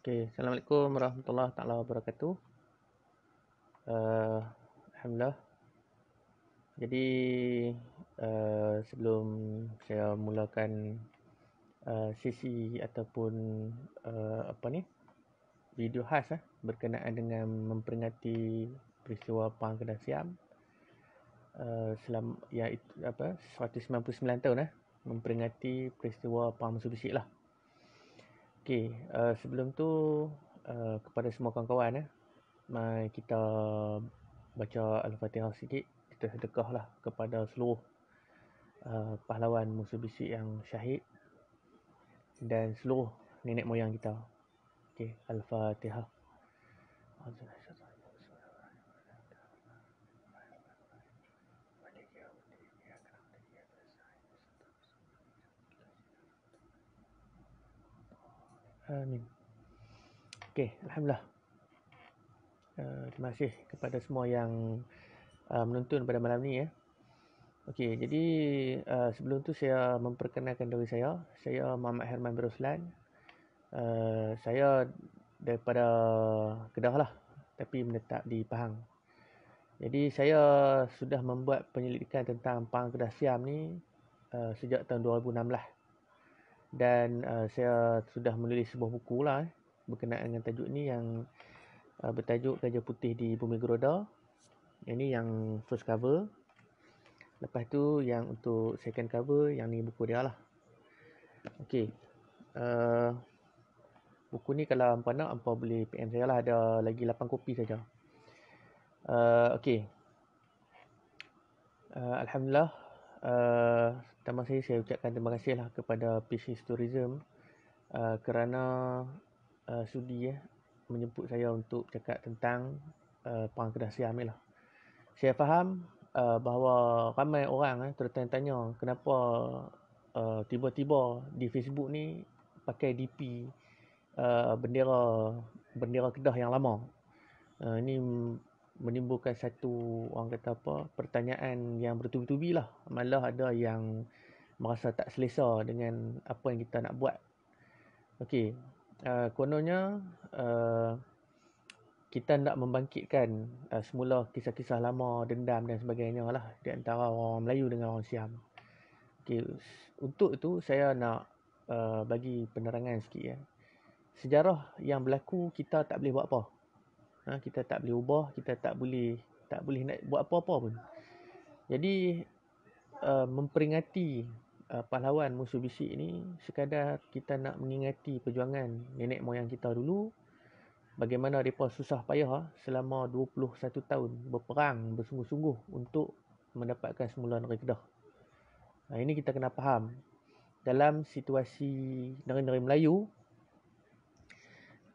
Okay, Assalamualaikum warahmatullahi taala wabarakatuh. Alhamdulillah. Jadi sebelum saya mulakan sesi ataupun video khas berkenaan dengan memperingati peristiwa Perang Kedah Siam selama 199 tahun memperingati peristiwa Perang Musuh Bisik lah. Okay, sebelum tu kepada semua kawan-kawan mari kita baca Al-Fatihah sikit. Kita sedekahlah kepada seluruh pahlawan musuh bisik yang syahid dan seluruh nenek moyang kita. Okey, Al-Fatihah. Amin. Okey, alhamdulillah. Terima kasih kepada semua yang menonton pada malam ni ya. Okey, jadi sebelum tu saya memperkenalkan diri saya. Saya Muhammad Herman Beruslan. Saya daripada Kedah lah, tapi menetap di Pahang. Jadi saya sudah membuat penyelidikan tentang Perang Kedah Siam ni sejak tahun 2016. Dan saya sudah menulis sebuah buku lah berkenaan dengan tajuk ni yang bertajuk Gajah Putih di Bumi Geroda. Ini yang first cover. Lepas tu yang untuk second cover, yang ni buku dia lah. Okey. Buku ni kalau hampa nak, hampa boleh PM saya lah. Ada lagi 8 kopi saja. Okey. Alhamdulillah. Pertama saya ucapkan terima kasih lah kepada Pisces Tourism kerana sudi menjemput saya untuk cakap tentang Perang Kedah Siam ni lah. Saya faham bahawa ramai orang tertanya-tanya kenapa tiba-tiba di Facebook ni pakai DP bendera Kedah yang lama. Ini menimbulkan satu pertanyaan yang bertubi-tubi lah. Malah ada yang merasa tak selesa dengan apa yang kita nak buat. Okey, kononnya kita nak membangkitkan semula kisah-kisah lama, dendam dan sebagainya lah di antara orang Melayu dengan orang Siam. Okey, untuk itu saya nak bagi penerangan sikit. Sejarah yang berlaku kita tak boleh buat apa. Kita tak boleh ubah, kita tak boleh nak buat apa-apa pun. Jadi memperingati pahlawan musuh bisik ni sekadar kita nak mengingati perjuangan nenek moyang kita dulu, bagaimana mereka susah payah selama 21 tahun berperang bersungguh-sungguh untuk mendapatkan semula negeri Kedah. Ini kita kena faham. Dalam situasi negeri-negeri Melayu,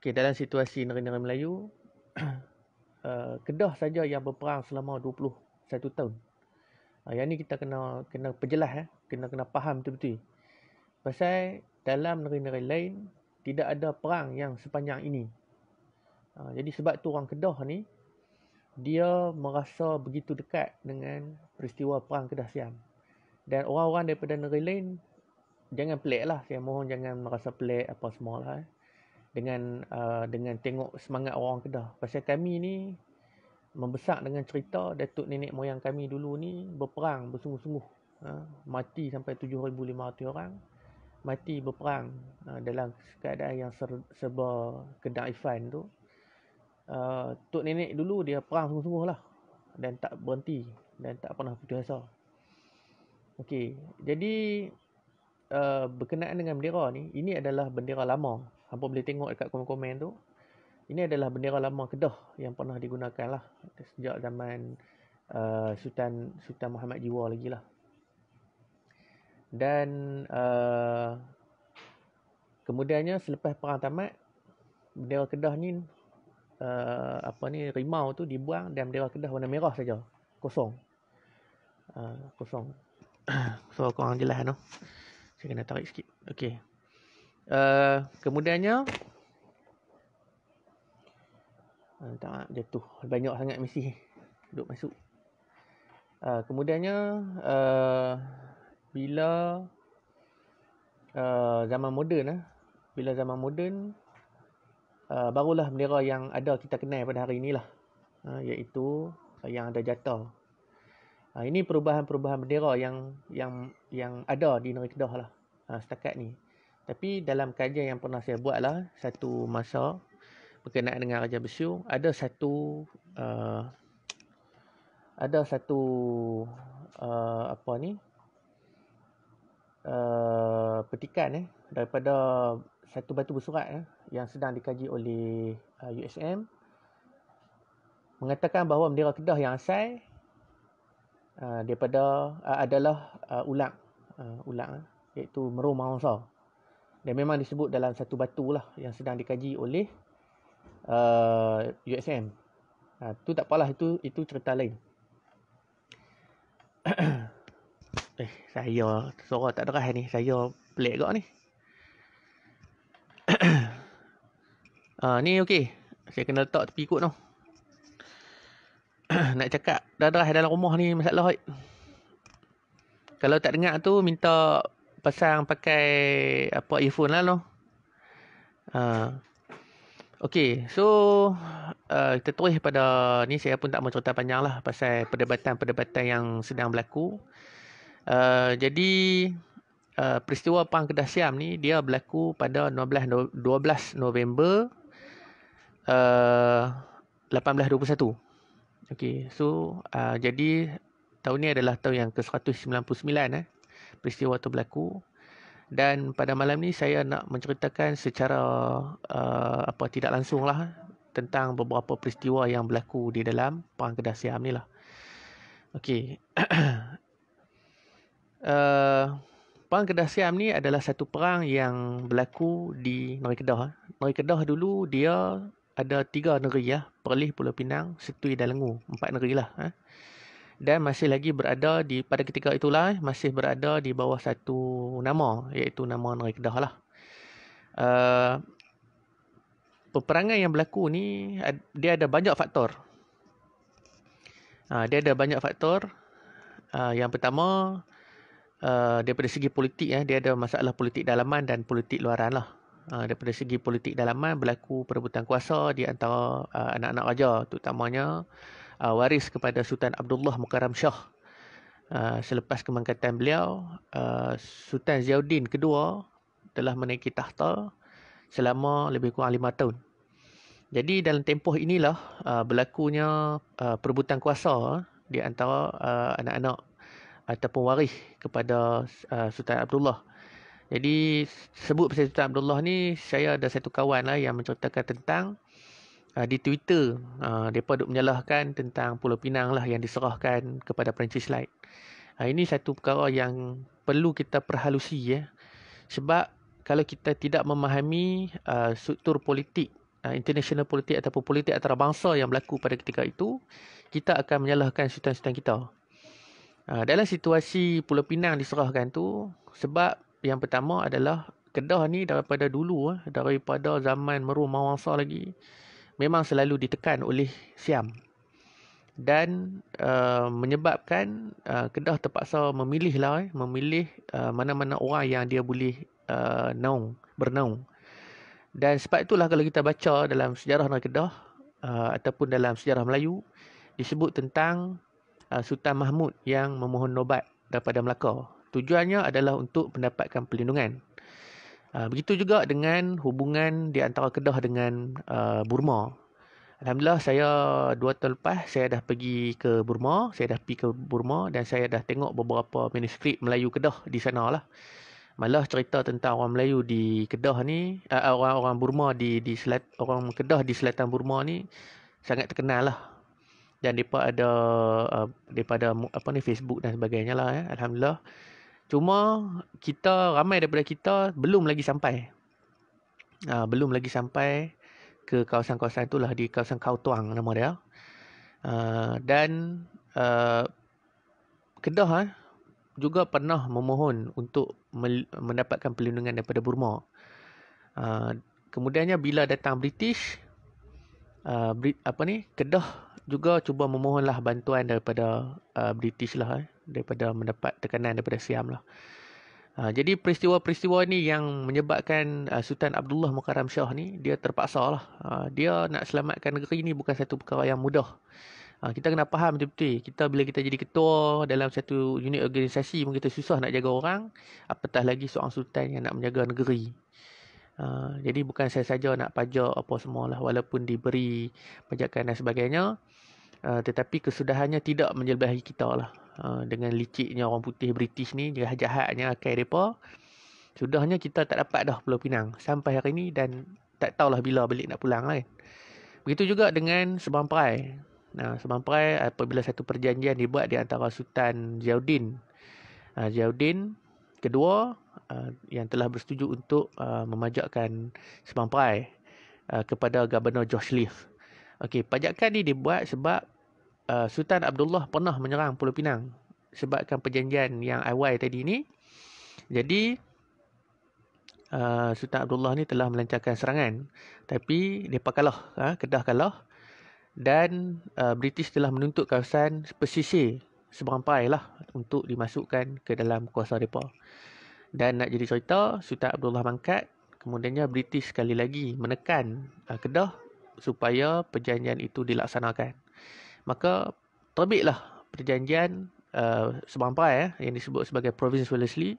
dalam situasi negeri-negeri Melayu, Kedah saja yang berperang selama 21 tahun. Yang ni kita kena perjelas, kena faham betul-betul. Pasal dalam negeri-negeri lain tidak ada perang yang sepanjang ini. Jadi sebab tu orang Kedah ni dia merasa begitu dekat dengan peristiwa Perang Kedah Siam. Dan orang-orang daripada negeri lain jangan pelik lah. Saya mohon jangan merasa pelik apa semua lah. Dengan tengok semangat orang Kedah. Pasal kami ni membesar dengan cerita datuk nenek moyang kami dulu ni berperang bersungguh-sungguh. Mati sampai 7,500 orang. Mati berperang dalam keadaan yang serba kedaifan tu. Tok nenek dulu dia perang sungguh-sungguh lah. Dan tak berhenti. Dan tak pernah putus asa. Okey, jadi berkenaan dengan bendera ni, ini adalah bendera lama. Hampa boleh tengok dekat komen-komen tu. Ini adalah bendera lama Kedah yang pernah digunakan lah sejak zaman Sultan Muhammad Jiwa lagi lah. Dan kemudiannya selepas perang tamat, bendera Kedah ni rimau tu dibuang dan bendera Kedah warna merah saja. Kosong. Kosong. So korang jelas no. Saya kena tarik sikit. Okey. Kemudiannya tak jatuh. Banyak sangat mesti duduk masuk. Kemudiannya bila zaman moden barulah bendera yang ada kita kenal pada hari inilah, iaitu yang ada jata. Ini perubahan-perubahan bendera yang ada di negeri Kedah lah setakat ni. Tapi dalam kajian yang pernah saya buat lah satu masa berkenaan dengan Raja Bersiung, ada satu petikan daripada satu batu bersurat yang sedang dikaji oleh USM, mengatakan bahawa bendera Kedah yang asal daripada adalah ulang, iaitu Meru Mawangsa. Dan memang disebut dalam satu batu lah yang sedang dikaji oleh USM. Tu tak apalah, itu cerita lain. Saya suara tak deras ni, saya pelik agak ni. Ni okey. Saya kena letak tepi kot tu. Nak cakap dah deras dalam rumah ni masalah. Kalau tak dengar tu minta pasang pakai earphone lah tu. Okey, so kita terus pada ni. Saya pun tak mau cerita panjang lah pasal perdebatan-perdebatan yang sedang berlaku. Jadi peristiwa Perang Kedah Siam ni dia berlaku pada 12 November 1821. Okey, so jadi tahun ni adalah tahun yang ke-199 peristiwa tu berlaku. Dan pada malam ni saya nak menceritakan secara tidak langsung lah tentang beberapa peristiwa yang berlaku di dalam Perang Kedah Siam ni lah. Okey. Perang Kedah Siam ni adalah satu perang yang berlaku di negeri Kedah. Negeri Kedah dulu dia ada 3 negeri Perlis, Pulau Pinang, Setui dan Lengu. 4 negeri lah. Dan masih lagi berada pada ketika itulah masih berada di bawah satu nama, iaitu nama negeri Kedah lah. Peperangan yang berlaku ni dia ada banyak faktor. Yang pertama, daripada segi politik dia ada masalah politik dalaman dan politik luaran lah. Daripada segi politik dalaman berlaku perebutan kuasa di antara anak-anak raja, terutamanya waris kepada Sultan Abdullah Mukarram Shah. Selepas kemangkatan beliau, Sultan Ziauddin kedua telah menaiki takhta selama lebih kurang 5 tahun. Jadi dalam tempoh inilah berlakunya perebutan kuasa di antara anak-anak ataupun waris kepada Sultan Abdullah. Jadi sebut pasal Sultan Abdullah ni, saya ada satu kawan lah yang menceritakan tentang di Twitter, mereka duk menyalahkan tentang Pulau Pinang lah yang diserahkan kepada Perancis lain. Ini satu perkara yang perlu kita perhalusi sebab kalau kita tidak memahami struktur politik, international politik ataupun politik antarabangsa yang berlaku pada ketika itu, kita akan menyalahkan sultan-sultan kita. Dalam situasi Pulau Pinang diserahkan tu, sebab yang pertama adalah Kedah ni daripada dulu, daripada zaman Meru Mawangsa lagi, memang selalu ditekan oleh Siam. Dan menyebabkan Kedah terpaksa memilih mana-mana orang yang dia boleh bernaung. Dan sebab itulah kalau kita baca dalam sejarah negeri Kedah ataupun dalam sejarah Melayu, disebut tentang Sultan Mahmud yang memohon nobat daripada Melaka. Tujuannya adalah untuk mendapatkan perlindungan. Begitu juga dengan hubungan di antara Kedah dengan Burma. Alhamdulillah, saya 2 tahun lepas saya dah pergi ke Burma. Dan saya dah tengok beberapa manuskrip Melayu Kedah di sana lah. Malah cerita tentang orang Melayu di Kedah ni, orang Burma orang Kedah di selatan Burma ni sangat terkenal lah. Dan mereka ada daripada Facebook dan sebagainya lah. Alhamdulillah. Cuma ramai daripada kita belum lagi sampai ke kawasan-kawasan itulah, di kawasan Khao Tuang nama dia. Dan Kedah juga pernah memohon untuk mendapatkan perlindungan daripada Burma. Kemudiannya bila datang British, Kedah juga cuba memohonlah bantuan daripada British lah, daripada mendapat tekanan daripada Siam lah. Jadi peristiwa-peristiwa ni yang menyebabkan Sultan Abdullah Mukarram Shah ni dia terpaksa lah. Dia nak selamatkan negeri ni bukan satu perkara yang mudah. Kita kena faham betul-betul. Bila kita jadi ketua dalam satu unit organisasi pun kita susah nak jaga orang. Apatah lagi seorang sultan yang nak menjaga negeri. Jadi bukan saya saja nak pajak apa semualah walaupun diberi pajakan dan sebagainya. Tetapi kesudahannya tidak menjelabahi kita lah. Dengan liciknya orang putih British ni, jahatnya akai mereka. Sudahnya kita tak dapat dah Pulau Pinang sampai hari ni dan tak tahulah bila balik nak pulang lah kan. Begitu juga dengan Sebang Perai. Sebang Perai apabila satu perjanjian dibuat di antara Sultan Ziauddin kedua yang telah bersetuju untuk memajakkan Sebang Perai kepada Gubernur George Leaf. Okey, pajakan ni dibuat sebab Sultan Abdullah pernah menyerang Pulau Pinang sebabkan perjanjian yang awal tadi ni. Jadi Sultan Abdullah ni telah melancarkan serangan, tapi mereka kalah, Kedah kalah dan British telah menuntut kawasan pesisir Sebang Perai lah untuk dimasukkan ke dalam kuasa mereka. Dan nak jadi cerita, Sultan Abdullah mangkat, kemudiannya British sekali lagi menekan Kedah supaya perjanjian itu dilaksanakan. Maka terbitlah perjanjian Sebang Perai yang disebut sebagai Province Wellesley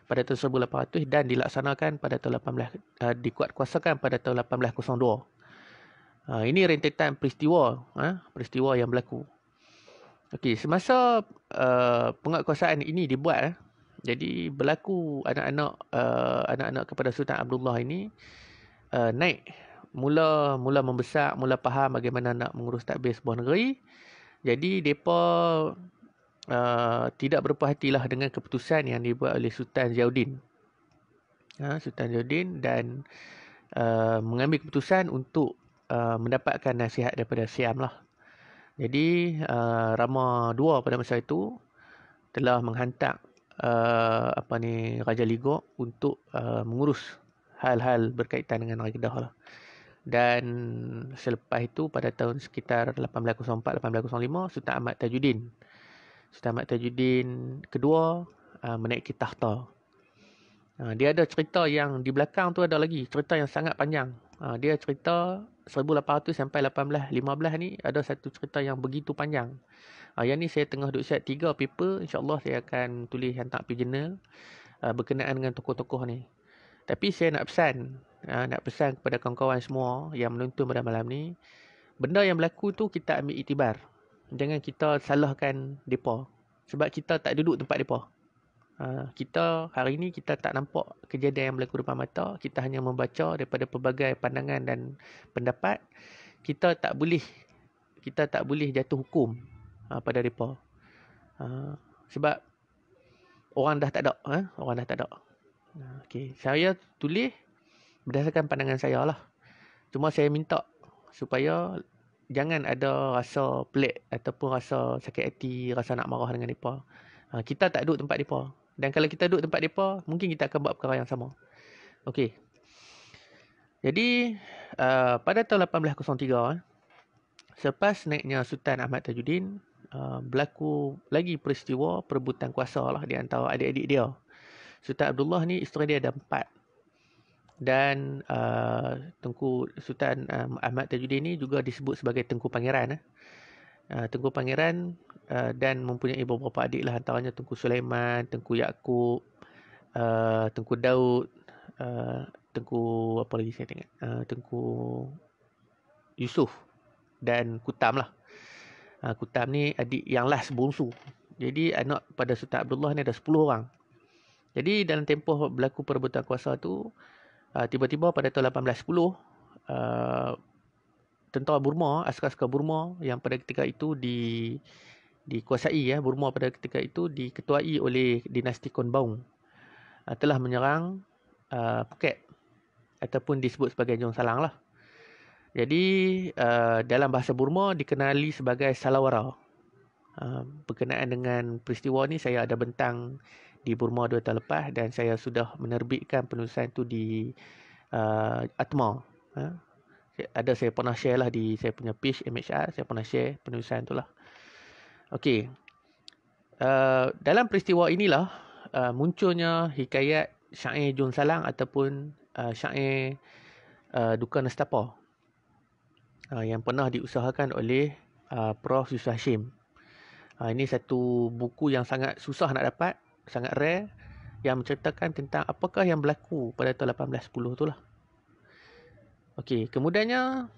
pada tahun 1800 dan dilaksanakan pada tahun 18 dikuatkuasakan pada tahun 1802. Ini rentetan peristiwa yang berlaku. Okey, semasa penguatkuasaan ini dibuat, jadi berlaku anak-anak kepada Sultan Abdullah ini naik, mula membesar, mula faham bagaimana nak mengurus tadbir sebuah negeri. Jadi depa tidak berpuas hatilah dengan keputusan yang dibuat oleh Sultan Ziauddin. Sultan Ziauddin dan mengambil keputusan untuk mendapatkan nasihat daripada Siam lah. Jadi Rama II pada masa itu telah menghantar Raja Ligok untuk mengurus hal-hal berkaitan dengan Negeri Kedah lah. Dan selepas itu pada tahun sekitar 1804-1805 Sultan Ahmad Tajuddin kedua menaiki takhta. Dia ada cerita yang di belakang tu, ada lagi cerita yang sangat panjang. Dia cerita 1800 sampai 1815 ni ada satu cerita yang begitu panjang. Yang ni saya tengah duk siap 3 paper, insya-Allah saya akan tulis hantar pergi jurnal berkenaan dengan tokoh-tokoh ni. Tapi saya nak pesan kepada kawan-kawan semua yang menonton pada malam ni, benda yang berlaku tu kita ambil iktibar. Jangan kita salahkan depa sebab kita tak duduk tempat depa. Kita hari ni kita tak nampak kejadian yang berlaku depan mata, kita hanya membaca daripada pelbagai pandangan dan pendapat. Kita tak boleh jatuh hukum pada depa. Sebab orang dah tak ada. Okey, saya tulis berdasarkan pandangan saya lah. Cuma saya minta supaya jangan ada rasa pelik ataupun rasa sakit hati, rasa nak marah dengan depa. Kita tak duduk tempat depa. Dan kalau kita duduk tempat depa, mungkin kita akan buat perkara yang sama. Okey. Jadi pada tahun 1803 selepas naiknya Sultan Ahmad Tajuddin, berlaku lagi peristiwa perebutan kuasa lah di antara adik-adik dia. Sultan Abdullah ni isteri dia ada 4. Dan Tengku Sultan Ahmad Tajuddin ni juga disebut sebagai Tengku Pangeran. Tengku Pangeran dan mempunyai beberapa adik lah, antaranya Tengku Sulaiman, Tengku Yaakob, Tengku Daud, Tengku apa lagi saya tengok, Tengku Yusuf dan Kutam lah. Kutam ni adik yang last bongsu. Jadi anak pada Sultan Abdullah ni ada 10 orang. Jadi dalam tempoh berlaku perebutan kuasa tu, tiba-tiba pada tahun 1810 tentera Burma, askar-askar Burma yang pada ketika itu dikuasai Burma pada ketika itu diketuai oleh dinasti Konbaung, telah menyerang Phuket ataupun disebut sebagai Jong Salang lah. Jadi dalam bahasa Burma dikenali sebagai Salawara. Berkenaan dengan peristiwa ni saya ada bentang di Burma 2 tahun lepas dan saya sudah menerbitkan penulisan tu di Atma. Saya pernah share lah di saya punya page MHR, saya pernah share penulisan tu lah. Okey. Dalam peristiwa inilah munculnya hikayat syair Jun Salang ataupun syair Duka Nestapa yang pernah diusahakan oleh Prof. Yusuf Hashim. Ini satu buku yang sangat susah nak dapat, sangat rare, yang menceritakan tentang apakah yang berlaku pada tahun 1810 tu lah. Okey, kemudiannya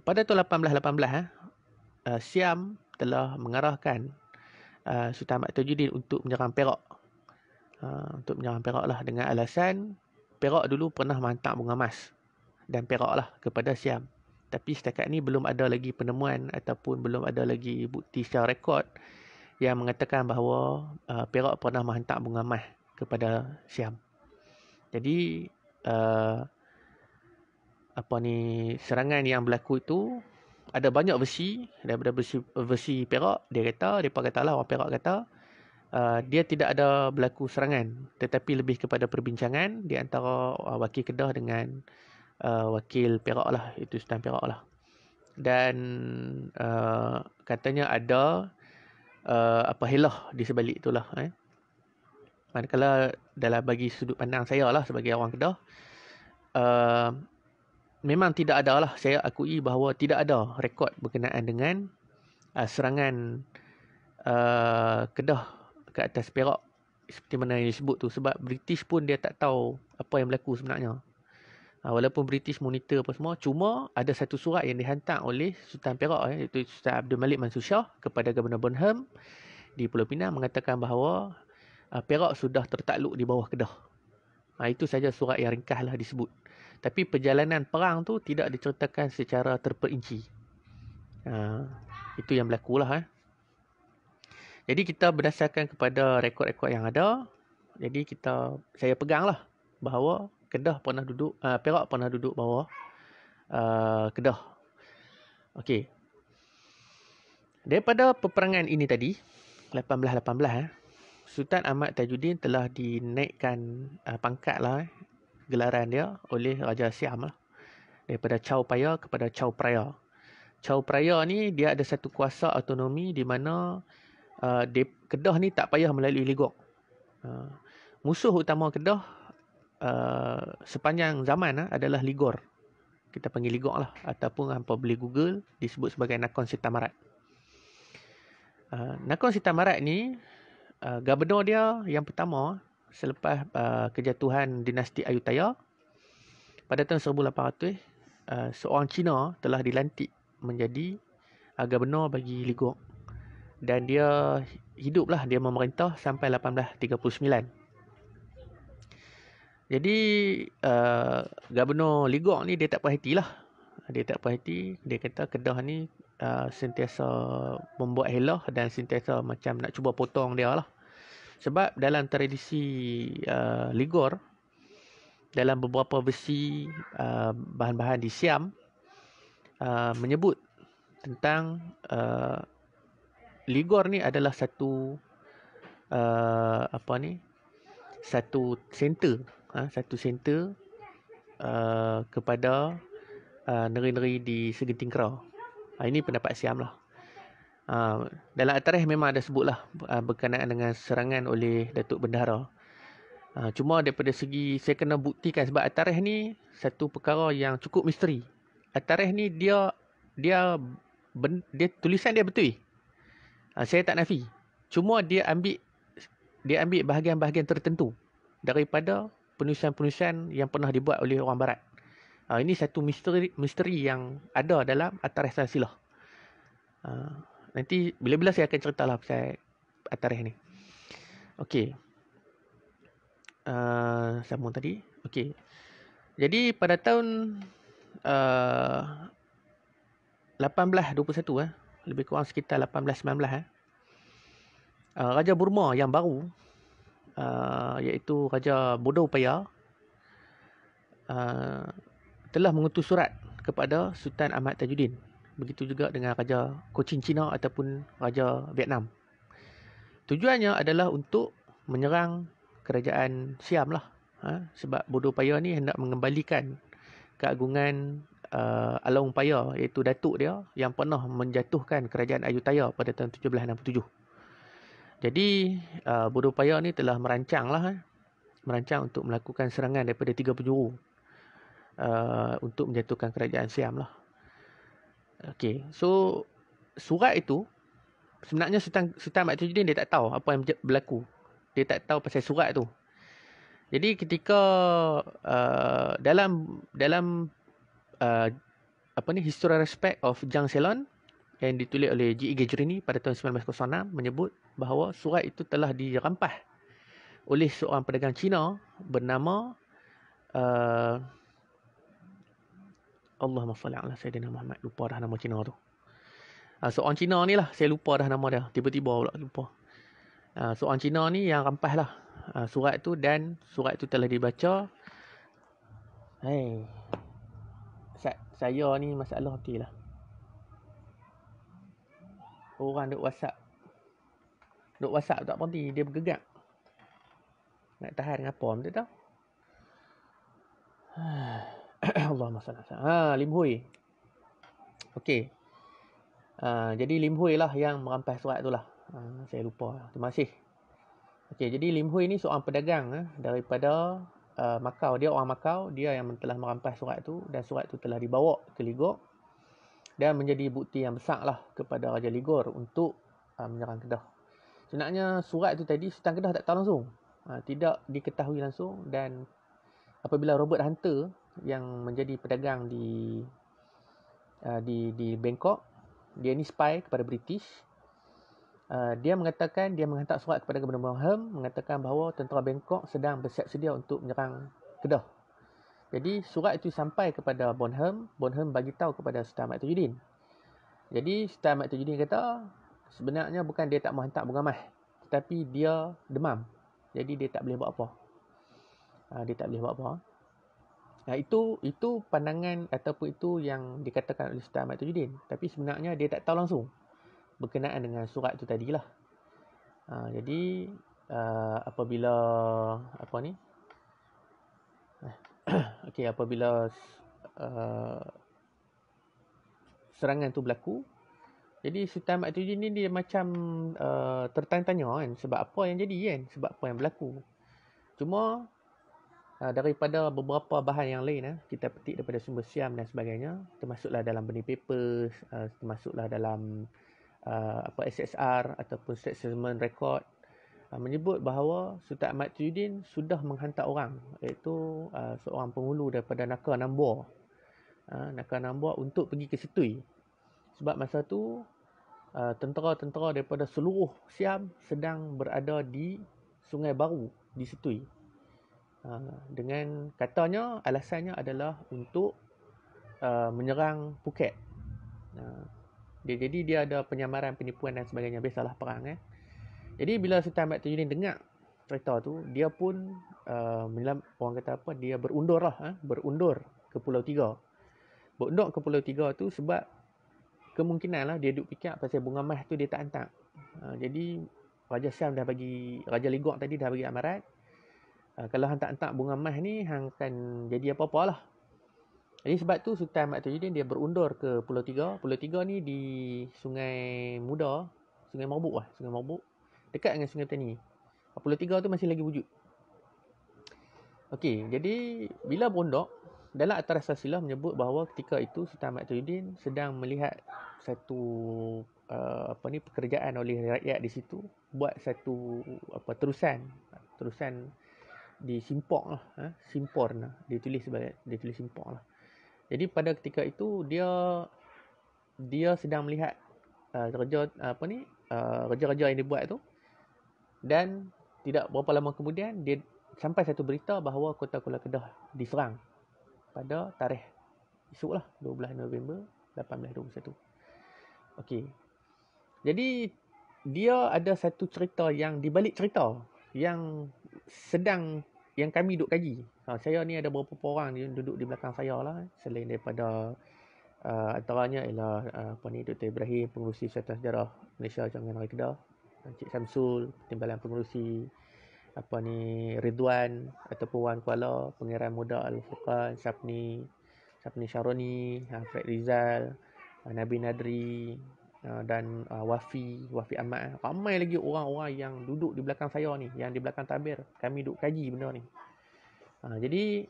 pada tahun 1818 Siam telah mengarahkan Sultan Ahmad Tajuddin untuk menyerang Perak. Untuk menyerang Perak lah, dengan alasan Perak dulu pernah menghantar bunga emas dan perak lah kepada Siam. Tapi setakat ni belum ada lagi penemuan ataupun belum ada lagi bukti secara rekod yang mengatakan bahawa Perak pernah menghantar bunga emas kepada Siam. Jadi serangan yang berlaku itu ada banyak versi. Daripada versi Perak, mereka katalah, orang Perak kata dia tidak ada berlaku serangan, tetapi lebih kepada perbincangan di antara wakil Kedah dengan wakil Perak lah, itu Sultan Perak lah. Dan katanya ada helah di sebalik itulah. Manakala dalam bagi sudut pandang saya lah sebagai orang Kedah, memang tidak ada lah, saya akui bahawa tidak ada rekod berkenaan dengan serangan Kedah ke atas Perak seperti mana yang disebut tu. Sebab British pun dia tak tahu apa yang berlaku sebenarnya. Walaupun British monitor apa semua, cuma ada satu surat yang dihantar oleh Sultan Perak, iaitu Sultan Abdul Malik Mansur Shah kepada Governor Bonham di Pulau Pinang, mengatakan bahawa Perak sudah tertakluk di bawah Kedah. Itu saja surat yang ringkas lah disebut. Tapi perjalanan perang tu tidak diceritakan secara terperinci. Itu yang berlaku lah. Jadi kita berdasarkan kepada rekod-rekod yang ada, jadi saya pegang lah bahawa Perak pernah duduk bawah Kedah. Okey. Daripada peperangan ini tadi, 1818, Sultan Ahmad Tajuddin telah dinaikkan pangkat lah, gelaran dia oleh Raja Siam lah. Daripada Chow Paya kepada Chow Praya. Chow Praya ni dia ada satu kuasa autonomi di mana Kedah ni tak payah melalui Ligok. Musuh utama Kedah sepanjang zaman adalah Ligor. Kita panggil Ligok lah, ataupun hampa boleh Google, disebut sebagai Nakhon Sitamarat. Nakhon Sitamarat ni gubernur dia yang pertama selepas kejatuhan dinasti Ayutthaya pada tahun 1800, seorang Cina telah dilantik menjadi gubernur bagi Ligok, dan dia hiduplah, dia memerintah sampai 1839. Jadi Gubernur Ligok ni dia tak puas hati lah. Dia tak puas hati. Dia kata Kedah ni sentiasa membuat helah dan sentiasa macam nak cuba potong dia lah. Sebab dalam tradisi Ligor, dalam beberapa versi bahan-bahan di Siam menyebut tentang Ligor ni adalah satu satu center kepada negeri-negeri di Segenting Kera. Ini pendapat Siam lah. Dalam At-Tarikh memang ada sebut lah berkenaan dengan serangan oleh Datuk Bendahara. Cuma daripada segi saya kena buktikan, sebab At-Tarikh ni satu perkara yang cukup misteri. At-Tarikh ni dia tulisan dia betul. Saya tak nafi. Cuma dia ambil bahagian-bahagian tertentu daripada penulisan-penulisan yang pernah dibuat oleh orang Barat. Ini satu misteri yang ada dalam At-Tarikh Silsilah. Nanti bila-bila saya akan ceritalah pasal At-Tarikh ni. Okey. Sambung tadi. Okey. Jadi pada tahun 1821, lebih kurang sekitar 1819, Raja Burma yang baru, iaitu Raja Bodo Paya, telah mengutus surat kepada Sultan Ahmad Tajuddin. Begitu juga dengan Raja Cochin China ataupun Raja Vietnam. Tujuannya adalah untuk menyerang kerajaan Siam lah. Sebab Bodo Paya ni hendak mengembalikan keagungan Alaung Paya, iaitu datuk dia yang pernah menjatuhkan kerajaan Ayutthaya pada tahun 1767. Jadi Buruh Paya ni telah merancang untuk melakukan serangan daripada 3 penjuru untuk menjatuhkan kerajaan Siam lah. Okey, so surat itu sebenarnya Sultan Ahmad Tajuddin dia tak tahu apa yang berlaku. Dia tak tahu pasal surat tu. Jadi ketika dalam History Respect of Jiang Ceylon yang ditulis oleh G.E. Gajrini pada tahun 1906 menyebut bahawa surat itu telah dirampas oleh seorang pedagang Cina bernama Allahumma salli ala Sayyidina Muhammad. Lupa dah nama Cina tu. Seorang Cina ni lah, saya lupa dah nama dia. Tiba-tiba pula lupa. Seorang Cina ni yang rampas lah surat tu, dan surat tu telah dibaca. Saya ni masalah okey lah. Orang duk WhatsApp tak berhenti, dia bergegak. Nak tahan dengan apa, betul tak? Allahumma salli ala Lim Hui. Okey. Jadi Lim Hui lah yang merampas surat tu lah. Saya lupa. Terima kasih. Okey, jadi Lim Hui ni seorang pedagang daripada Macau. Dia orang Macau. Dia yang telah merampas surat tu, dan surat tu telah dibawa ke Ligor dan menjadi bukti yang besar lah kepada Raja Ligor untuk menyerang Kedah. Sebenarnya surat tu tadi Sultan Kedah tak tahu langsung. Tidak diketahui langsung, dan apabila Robert Hunter yang menjadi pedagang di Bangkok, dia ni spy kepada British. Dia mengatakan dia menghantar surat kepada Gubernur Bonham mengatakan bahawa tentera Bangkok sedang bersiap sedia untuk menyerang Kedah. Jadi surat itu sampai kepada Bonham bagi tahu kepada Sultan Ahmad Tajuddin. Jadi Sultan Ahmad Tajuddin kata sebenarnya bukan dia tak mau hantar bunga emas, tetapi dia demam. Jadi dia tak boleh buat apa. Itu pandangan ataupun itu yang dikatakan oleh Sultan Ahmad Tajuddin. Tapi sebenarnya dia tak tahu langsung berkenaan dengan surat itu tadilah. Jadi apabila apabila serangan tu berlaku, jadi Sultan Ahmad Tajuddin ni dia macam tertanya-tanya kan, sebab apa yang jadi kan, sebab apa yang berlaku. Cuma daripada beberapa bahan yang lain kita petik daripada sumber Siam dan sebagainya, termasuklah dalam Benih Papers, termasuklah dalam SSR ataupun Settlement Record, menyebut bahawa Sultan Ahmad Tajuddin sudah menghantar orang, iaitu seorang penghulu daripada Nakar Nambur untuk pergi ke Setui. Sebab masa tu tentera-tentera daripada seluruh Siam sedang berada di Sungai Baru di Setui. Dengan katanya alasannya adalah untuk menyerang Phuket. Jadi dia ada penyamaran, penipuan dan sebagainya. Biasalah perang Jadi bila Sultan Ahmad Tajuddin dengar cerita tu, dia pun orang kata apa, dia berundur ke Pulau Tiga. Berundur ke Pulau Tiga tu sebab kemungkinan lah dia duk fikir pasal bunga emas tu dia tak hantar. Jadi Raja Siam dah bagi, Raja Ligor tadi dah bagi amarat, kalau hantar-hantar bunga emas ni hang akan jadi apa-apa lah. Jadi sebab tu Sultan Ahmad Tajuddin dia berundur ke Pulau Tiga. Pulau Tiga ni di Sungai Muda, Sungai Marbuk dekat dengan Sungai Petani. Pulau Tiga tu masih lagi wujud. Okey, jadi bila berundur, dalam Atas Silsilah menyebut bahawa ketika itu Sultan Ahmad Tajuddin sedang melihat satu pekerjaan oleh rakyat di situ, buat satu terusan di Simpok lah, dia tulis Simpok lah. Jadi pada ketika itu dia sedang melihat kerja-kerja yang dibuat tu, dan tidak berapa lama kemudian dia sampai satu berita bahawa kota Kuala Kedah diserang pada tarikh esok lah, 12 November 1821. Okey. Jadi dia ada satu cerita yang di balik cerita yang kami duk kaji. Saya ni ada beberapa orang yang duduk di belakang saya lah, selain daripada antaranya ialah Dr. Ibrahim, pengurusi Persatuan Sejarah Malaysia Jangan Raya Kedah, Encik Samsul, Timbalan Pengurusi Ridwan ataupun Wan Kuala, Pengiran Muda Al-Furqan, Sapni Syaroni, Fred Rizal, Nabi Nadri, dan Wafi Ahmad. Ramai lagi orang-orang yang duduk di belakang saya ni, yang di belakang tabir. Kami duduk kaji benda ni. Jadi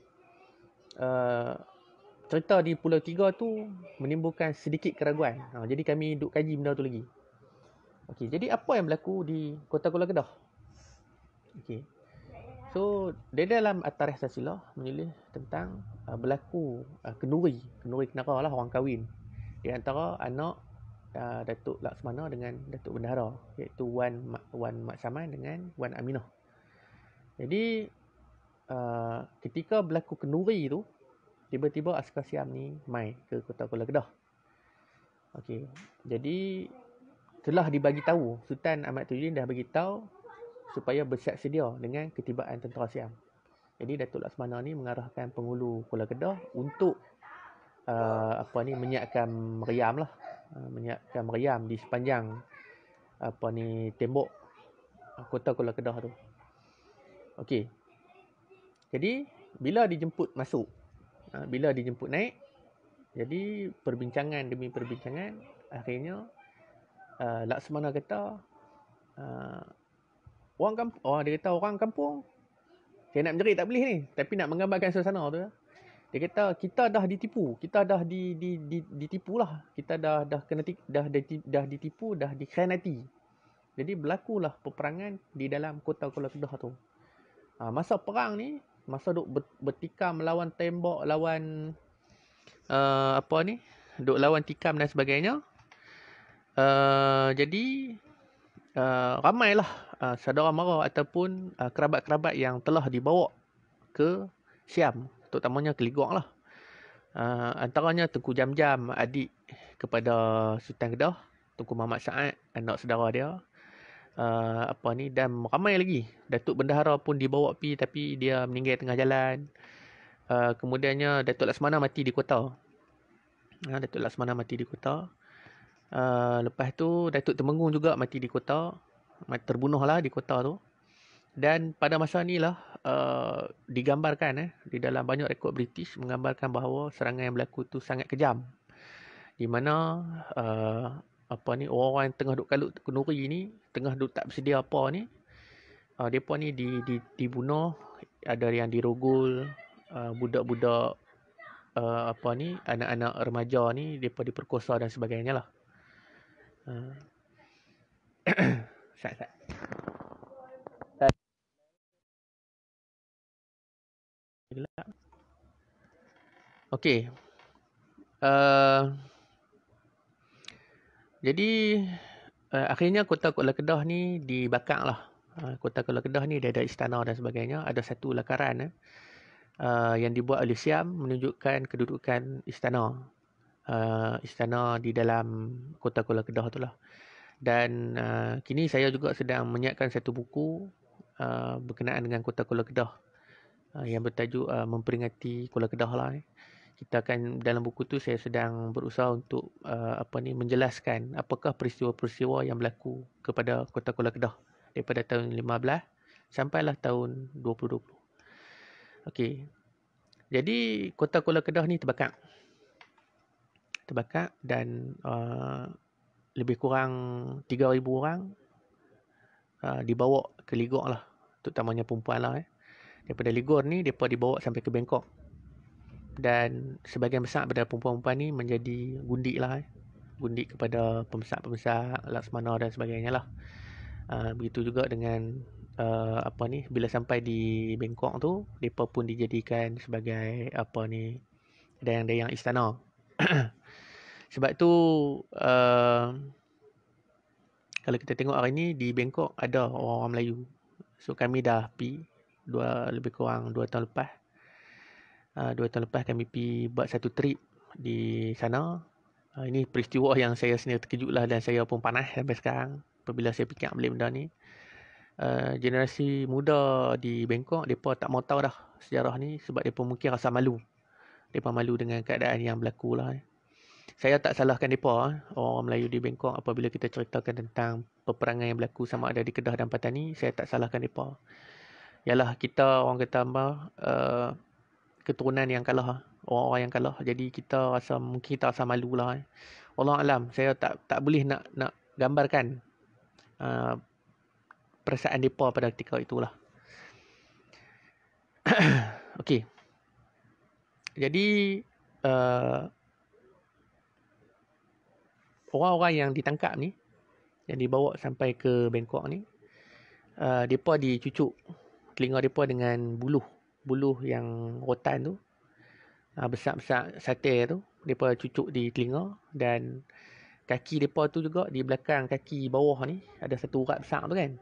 cerita di Pulau Tiga tu menimbulkan sedikit keraguan. Jadi kami duduk kaji benda tu lagi. Okey, jadi apa yang berlaku di Kota Kuala Kedah? Okey. So, di dalam At-Tarikh Silsilah menulis tentang berlaku kenduri kenara lah, orang kahwin di antara anak Datuk Laksmana dengan Datuk Bendahara, iaitu Wan Mat Saman dengan Wan Aminah. Jadi ketika berlaku kenduri tu, tiba-tiba askar Siam ni mai ke Kota Kuala Kedah. Okey. Jadi telah dibagi tahu, Sultan Ahmad Tajuddin dah bagi tahu supaya bersiap sedia dengan ketibaan tentera Siam. Jadi Datuk Laksmana ni mengarahkan penghulu Kuala Kedah untuk menyiapkan meriam lah. Menyiapkan meriam di sepanjang tembok Kota Kuala Kedah tu. Okey. Jadi bila dijemput masuk, bila dijemput naik, jadi perbincangan demi perbincangan, akhirnya Laksmana kata dia kata orang kampung, saya nak menjerit tak boleh ni, tapi nak menggambarkan suasana tu. Dia kata kita dah ditipu, kita dah ditipu lah, kita dah ditipu, dah dikhianati. Jadi berlakulah peperangan di dalam Kota Kuala Kedah tu. Masa perang ni, masa duk bertikam lawan tembok, lawan duk lawan tikam dan sebagainya. Jadi ramailah saudara mara ataupun kerabat-kerabat yang telah dibawa ke Siam, terutamanya ke Ligok lah. Antaranya Tengku Jam-Jam, adik kepada Sultan Kedah, Tengku Muhammad Saad, anak saudara dia. Dan ramai lagi. Datuk Bendahara pun dibawa pergi tapi dia meninggal tengah jalan. Kemudiannya Datuk Laksmana mati di kota. Datuk Laksmana mati di kota. Lepas tu Datuk Temenggung juga mati di kota. Terbunuhlah di kota tu. Dan pada masa ni lah digambarkan di dalam banyak rekod British menggambarkan bahawa serangan yang berlaku tu sangat kejam. Di mana orang-orang yang tengah duk kalut kenduri ni, tengah duk tak bersedia apa ni, depa ni dibunuh, ada yang dirogol, budak-budak anak-anak remaja ni depa diperkosa dan sebagainya lah. Sat. Okey. Jadi akhirnya Kota Kuala Kedah ni dibakar lah. Kota Kuala Kedah ni dia ada istana dan sebagainya. Ada satu lakaran yang dibuat oleh Siam menunjukkan kedudukan istana. Istana di dalam Kota Kuala Kedah tu lah. Dan kini saya juga sedang menyiapkan satu buku berkenaan dengan Kota Kuala Kedah yang bertajuk Memperingati Kuala Kedah lah. Kita akan, dalam buku tu saya sedang berusaha untuk menjelaskan apakah peristiwa-peristiwa yang berlaku kepada Kota Kuala Kedah daripada tahun 15 sampailah tahun 2020. Okey. Jadi Kota Kuala Kedah ni terbakar dan lebih kurang 3,000 orang dibawa ke Ligok lah, terutamanya perempuan lah. Daripada Ligok ni mereka dibawa sampai ke Bangkok. Dan sebahagian besar daripada perempuan-perempuan ni menjadi gundik lah. Gundik kepada pembesar-pembesar Laksmana dan sebagainya lah. Begitu juga dengan bila sampai di Bangkok tu, mereka pun dijadikan sebagai dayang-dayang istana. Sebab tu kalau kita tengok hari ni di Bangkok ada orang-orang Melayu. So kami dah pergi lebih kurang 2 tahun lepas. 2 tahun lepas kami pergi buat satu trip di sana. Ini peristiwa yang saya sendiri terkejut lah, dan saya pun panas sampai sekarang apabila saya fikir balik benda ni. Generasi muda di Bangkok, mereka tak mau tahu dah sejarah ni sebab mereka mungkin rasa malu. Mereka malu dengan keadaan yang berlaku lah. Saya tak salahkan mereka, orang Melayu di Bangkok, apabila kita ceritakan tentang peperangan yang berlaku sama ada di Kedah dan Patani, saya tak salahkan mereka. Yalah, kita orang kata keturunan yang kalah, orang-orang yang kalah. Jadi kita rasa, mungkin kita rasa malu lah. Wallahu alam, saya tak boleh nak gambarkan perasaan mereka pada ketika itulah. Okey. Jadi orang-orang yang ditangkap ni, yang dibawa sampai ke Bangkok ni, mereka dicucuk telinga mereka dengan buluh yang rotan tu, besar-besar sate tu, mereka cucuk di telinga. Dan kaki mereka tu juga, di belakang kaki bawah ni ada satu urat besar tu kan.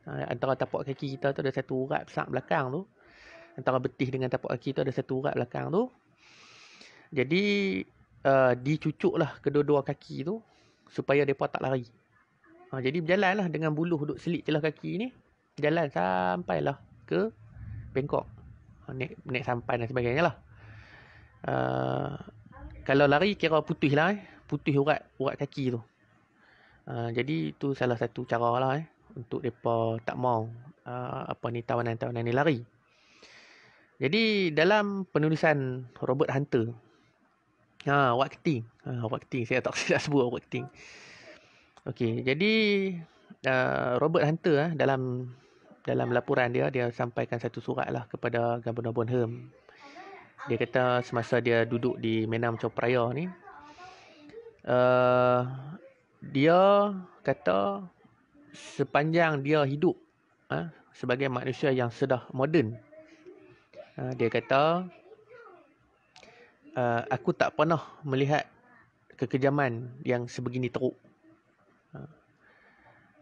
Antara tapak kaki kita tu ada satu urat besar belakang tu. Antara betis dengan tapak kaki tu ada satu urat belakang tu. Jadi dicucuklah kedua-dua kaki tu supaya mereka tak lari. Jadi berjalanlah dengan buluh duk selit celah kaki ni, jalan sampailah ke Bangkok. Naik sampan dan sebagainya lah. Kalau lari kira putih lah, putih urat kaki tu. Jadi itu salah satu cara lah untuk mereka tak mau tawanan-tawanan ni lari. Jadi dalam penulisan Robert Hunter, Robert Keating, saya tak sebut Robert Keating. Okey, jadi Robert Hunter dalam laporan dia sampaikan satu surat lah kepada Governor Bonham. Dia kata semasa dia duduk di Menam Chao Phraya ni, dia kata sepanjang dia hidup sebagai manusia yang sudah moden, dia kata aku tak pernah melihat kekejaman yang sebegini teruk.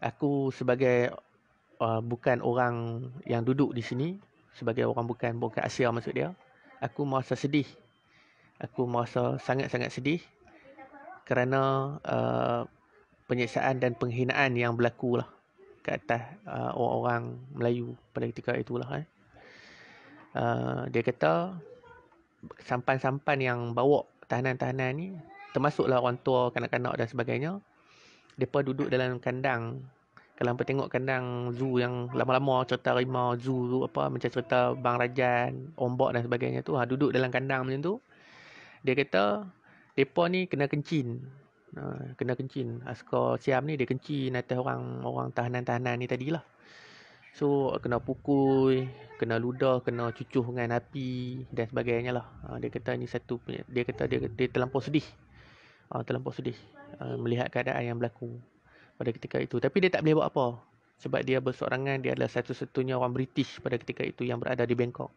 Aku sebagai bukan orang yang duduk di sini, sebagai orang bukan Asia maksud dia, aku merasa sedih. Aku merasa sangat-sangat sedih kerana penyiksaan dan penghinaan yang berlaku lah ke atas orang-orang Melayu pada ketika itulah. Dia kata sampan-sampan yang bawa tahanan-tahanan ni, termasuklah orang tua, kanak-kanak dan sebagainya, mereka duduk dalam kandang. Kalau hampa tengok kandang zoo yang lama-lama, cerita rimau zoo tu, macam cerita Bang Rajan, Ombak dan sebagainya tu, duduk dalam kandang macam tu. Dia kata mereka ni kena kencin. Askar Siam ni dia kencin atas orang tahanan-tahanan ni tadilah. So kena pukul, kena ludah, kena cucuh dengan api dan sebagainya lah. Dia kata ni satu, dia kata dia terlampau sedih. Terlampau sedih melihat keadaan yang berlaku pada ketika itu. Tapi dia tak boleh buat apa, sebab dia berseorangan, dia adalah satu-satunya orang British pada ketika itu yang berada di Bangkok.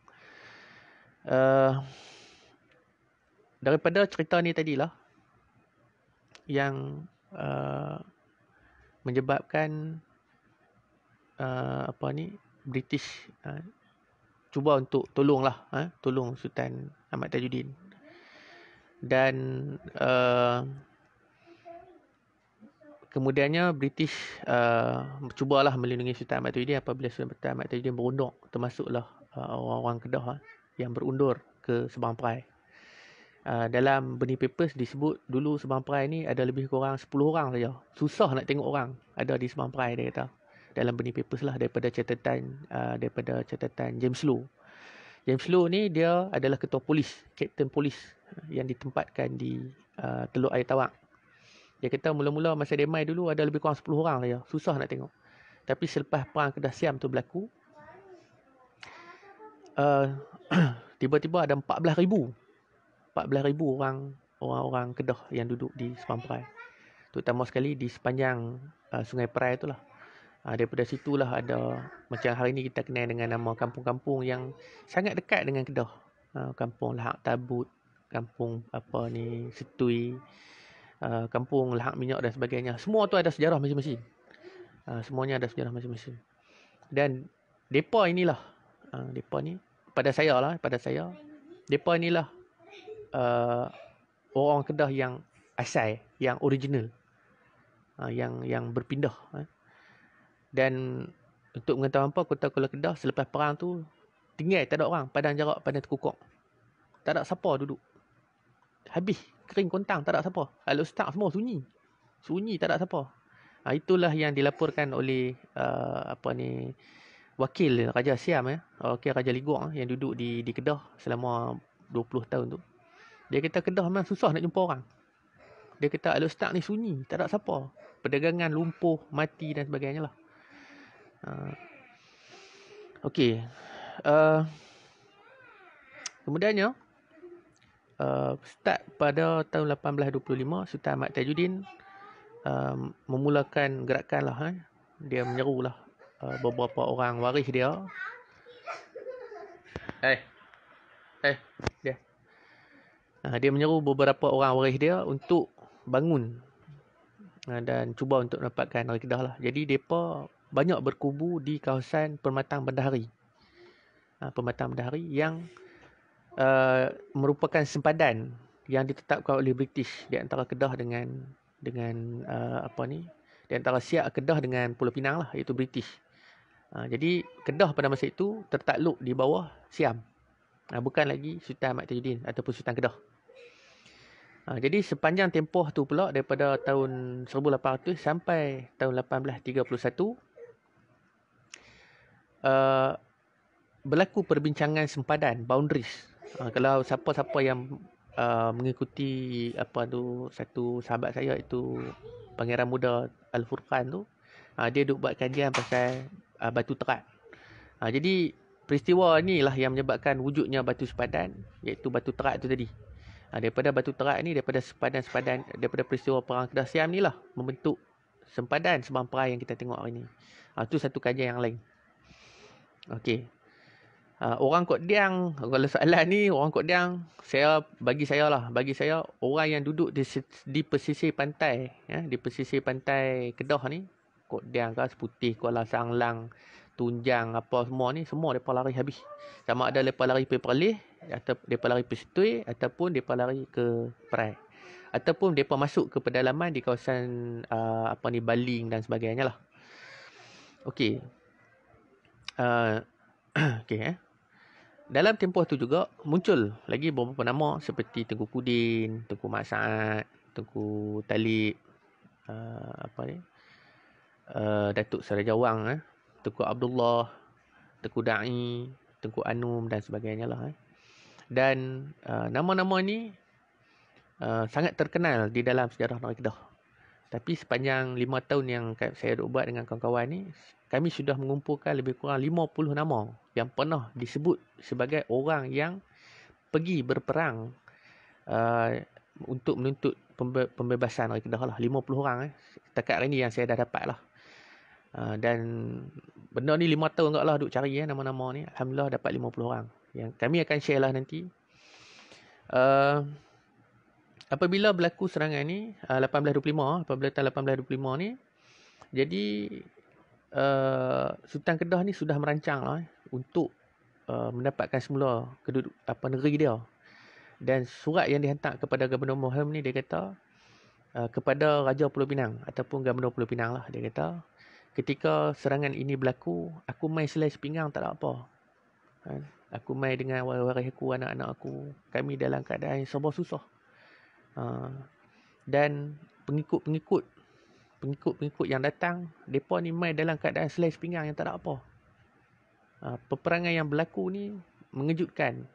Daripada cerita ni tadilah yang menyebabkan British cuba untuk tolong Sultan Ahmad Tajuddin. Dan kemudiannya British cubalah melindungi Sultan Ahmad Tajuddin apabila Sultan Ahmad Tajuddin berunduk, termasuklah orang-orang Kedah yang berundur ke Sabang Perai. Dalam Burning Papers disebut dulu Sabang Perai ni ada lebih kurang 10 orang saja. Susah nak tengok orang ada di Sabang Perai, dia kata. Dalam Burning Papers lah, daripada catatan James Low. James Low ni dia adalah ketua polis, kapten polis yang ditempatkan di Teluk Air Tawak. Dia kata mula-mula masa Demai dulu ada lebih kurang 10 orang saja. Susah nak tengok. Tapi selepas perang Kedah Siam tu berlaku, tiba-tiba ada 14,000 orang Kedah yang duduk di Sabang Perai. Terutama sekali di sepanjang Sungai Perai itulah. Daripada situlah ada, macam hari ni kita kenal dengan nama kampung-kampung yang sangat dekat dengan Kedah. Kampung Lahak Tabut, kampung Setui, kampung Lahak Minyak dan sebagainya. Semua tu ada sejarah masing-masing. Semuanya ada sejarah masing-masing. Dan depa inilah, depa ni pada saya, depa inilah orang Kedah yang asal, yang original, yang berpindah. Dan untuk mengetahui apa, Kota Kuala Kedah selepas perang tu tinggal tak ada orang, padang jarak, padang terkukuk. Tak ada siapa duduk. Habis, kering kontang, tak ada siapa. Kalau start semua sunyi, tak ada siapa. Itulah yang dilaporkan oleh wakil Raja Siam, wakil Raja Ligok yang duduk di Kedah selama 20 tahun tu, dia kata Kedah memang susah nak jumpa orang. Dia kata Al-Ustaz ni sunyi, tak ada siapa. Perdagangan lumpuh, mati dan sebagainya lah. Okey. Kemudiannya, start pada tahun 1825, Sultan Ahmad Tajuddin memulakan gerakan lah. Dia menyeru lah beberapa orang waris dia. Dia menyeru beberapa orang waris dia untuk bangun dan cuba untuk mendapatkan negeri Kedah lah. Jadi mereka banyak berkubu di kawasan Permatang Bendahari. Permatang Bendahari yang merupakan sempadan yang ditetapkan oleh British di antara Kedah dengan di antara Siak Kedah dengan Pulau Pinang lah, iaitu British. Jadi Kedah pada masa itu tertakluk di bawah Siam. Bukan lagi Sultan Ahmad Tajuddin ataupun Sultan Kedah. Jadi sepanjang tempoh tu pula, daripada tahun 1800 sampai tahun 1831, berlaku perbincangan sempadan, boundaries. Kalau siapa-siapa yang mengikuti satu sahabat saya itu Pangeran Muda Al-Furqan tu, dia duk buat kajian pasal batu terat. Jadi peristiwa inilah yang menyebabkan wujudnya batu sempadan, iaitu batu terat tu tadi. Daripada batu terat ni, daripada sempadan-sempadan, daripada peristiwa Perang Kedah Siam ni lah membentuk sempadan Sebang Perai yang kita tengok hari ni. Itu satu kajian yang lain. Okey. Orang Kok Diang, kalau soalan ni, orang Kok Diang, bagi saya orang yang duduk di pesisir pantai, di pesisir pantai Kedah ni, Kok Diang ke Seputih, Kuala Sanglang, Tunjang, apa semua ni, semua mereka lari habis. Sama ada mereka lari pergi Perlis, atau mereka lari pergi Setui, ataupun mereka lari ke Perai, ataupun mereka masuk ke pedalaman di kawasan Baling dan sebagainya lah. Okey. Okey. Dalam tempoh tu juga muncul lagi beberapa nama seperti Tengku Kudin, Tengku Mat Saad, Tengku Talib, Datuk Saraja Wang, Tengku Abdullah, Tengku Da'i, Tengku Anum dan sebagainya lah. Dan nama-nama ni sangat terkenal di dalam sejarah negeri Kedah. Tapi sepanjang 5 tahun yang saya duk buat dengan kawan-kawan ni, kami sudah mengumpulkan lebih kurang 50 nama yang pernah disebut sebagai orang yang pergi berperang untuk menuntut pembebasan negeri Kedah lah. 50 orang. Setakat hari ni yang saya dah dapat lah. Dan benda ni 5 tahun agak lah duk cari nama-nama ni. Alhamdulillah dapat 50 orang. Yang kami akan share lah nanti. Apabila berlaku serangan ni, 1825 ni, jadi Sultan Kedah ni sudah merancang lah untuk mendapatkan semula negeri dia. Dan surat yang dihantar kepada Gubernur Muhim ni, dia kata kepada Raja Pulau Pinang ataupun Gubernur Pulau Pinang lah, dia kata ketika serangan ini berlaku, aku main selai sepinggang tak ada apa. Aku main dengan waris aku, anak-anak aku. Kami dalam keadaan yang serba susah. Dan pengikut yang datang, mereka ni main dalam keadaan selai sepinggang yang tak ada apa. Peperangan yang berlaku ni mengejutkan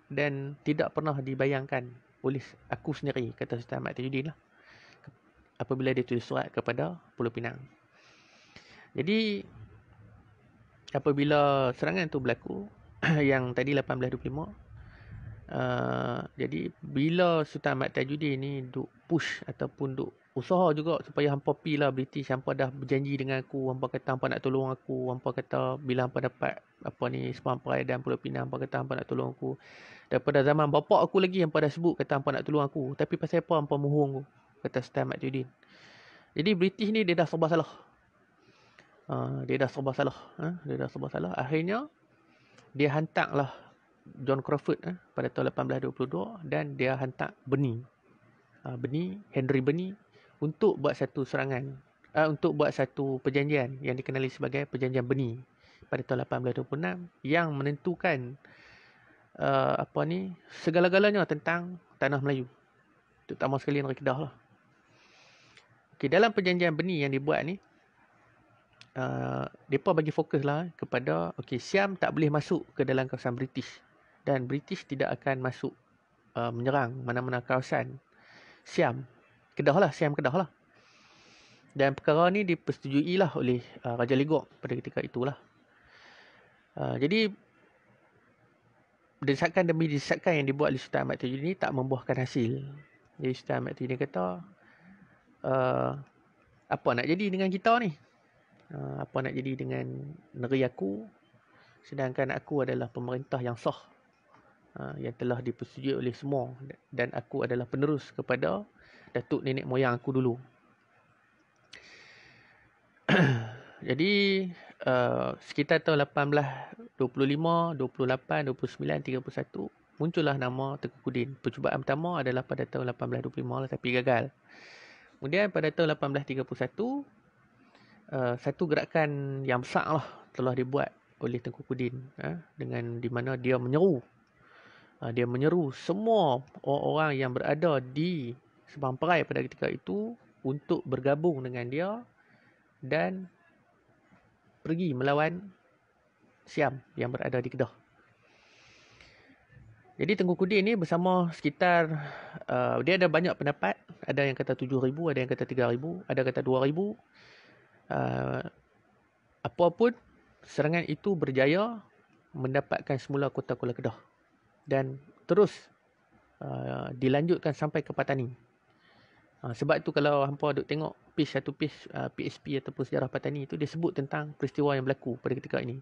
dan tidak pernah dibayangkan oleh aku sendiri, kata Sultan Ahmad Tajuddin lah, apabila dia tulis surat kepada Pulau Pinang. Jadi apabila serangan tu berlaku yang tadi 1825, jadi bila Sultan Ahmad Tajuddin ni duk push ataupun duk usaha juga supaya hampa pi lah British, hampa dah berjanji dengan aku, hampa kata hampa nak tolong aku, hampa kata bila hampa dapat Sebang Perai dan Pulau Pinang, hampa kata hampa nak tolong aku. Daripada zaman bapak aku lagi hampa dah sebut kata hampa nak tolong aku, tapi pasal apa hampa mohong aku, kata Sultan Ahmad Tajuddin. Jadi British ni dia dah serba salah. Dia dah serba salah. Akhirnya dia hantarlah John Crawford pada tahun 1822 dan dia hantar Henry Beni untuk buat satu serangan, untuk buat satu perjanjian yang dikenali sebagai Perjanjian Beni pada tahun 1826 yang menentukan segala-galanya tentang tanah Melayu, terutama sekali negeri Kedah lah. Okay, dalam Perjanjian Beni yang dibuat ni, mereka bagi fokus lah kepada Siam tak boleh masuk ke dalam kawasan British. dan British tidak akan masuk menyerang mana-mana kawasan Siam Kedah lah. Dan perkara ni dipersetujui lah oleh Raja Legok pada ketika itulah. Jadi desakan demi desakan yang dibuat oleh Sultan Ahmad Tajuddin ni tak membuahkan hasil. Jadi Sultan Ahmad Tajuddin kata, apa nak jadi dengan kita ni? Apa nak jadi dengan negeri aku, sedangkan aku adalah pemerintah yang sah, yang telah dipersetujui oleh semua, dan aku adalah penerus kepada datuk nenek moyang aku dulu. Jadi sekitar tahun 1825, 28, 29, 31 muncullah nama Tengku Kudin. Percubaan pertama adalah pada tahun 1825 lah, tapi gagal. Kemudian pada tahun 1831 satu gerakan yang besar lah telah dibuat oleh Tengku Kudin, dengan di mana dia menyeru semua orang-orang yang berada di Sabang Perai pada ketika itu untuk bergabung dengan dia dan pergi melawan Siam yang berada di Kedah. Jadi Tengku Kudin ni bersama sekitar, dia ada banyak pendapat. Ada yang kata 7,000, ada yang kata 3,000, ada kata 2,000. Apapun, serangan itu berjaya mendapatkan semula kota Kuala Kedah. Dan terus dilanjutkan sampai ke Patani. Sebab tu kalau hampa duk tengok satu PSP ataupun sejarah Patani itu, dia sebut tentang peristiwa yang berlaku pada ketika ini.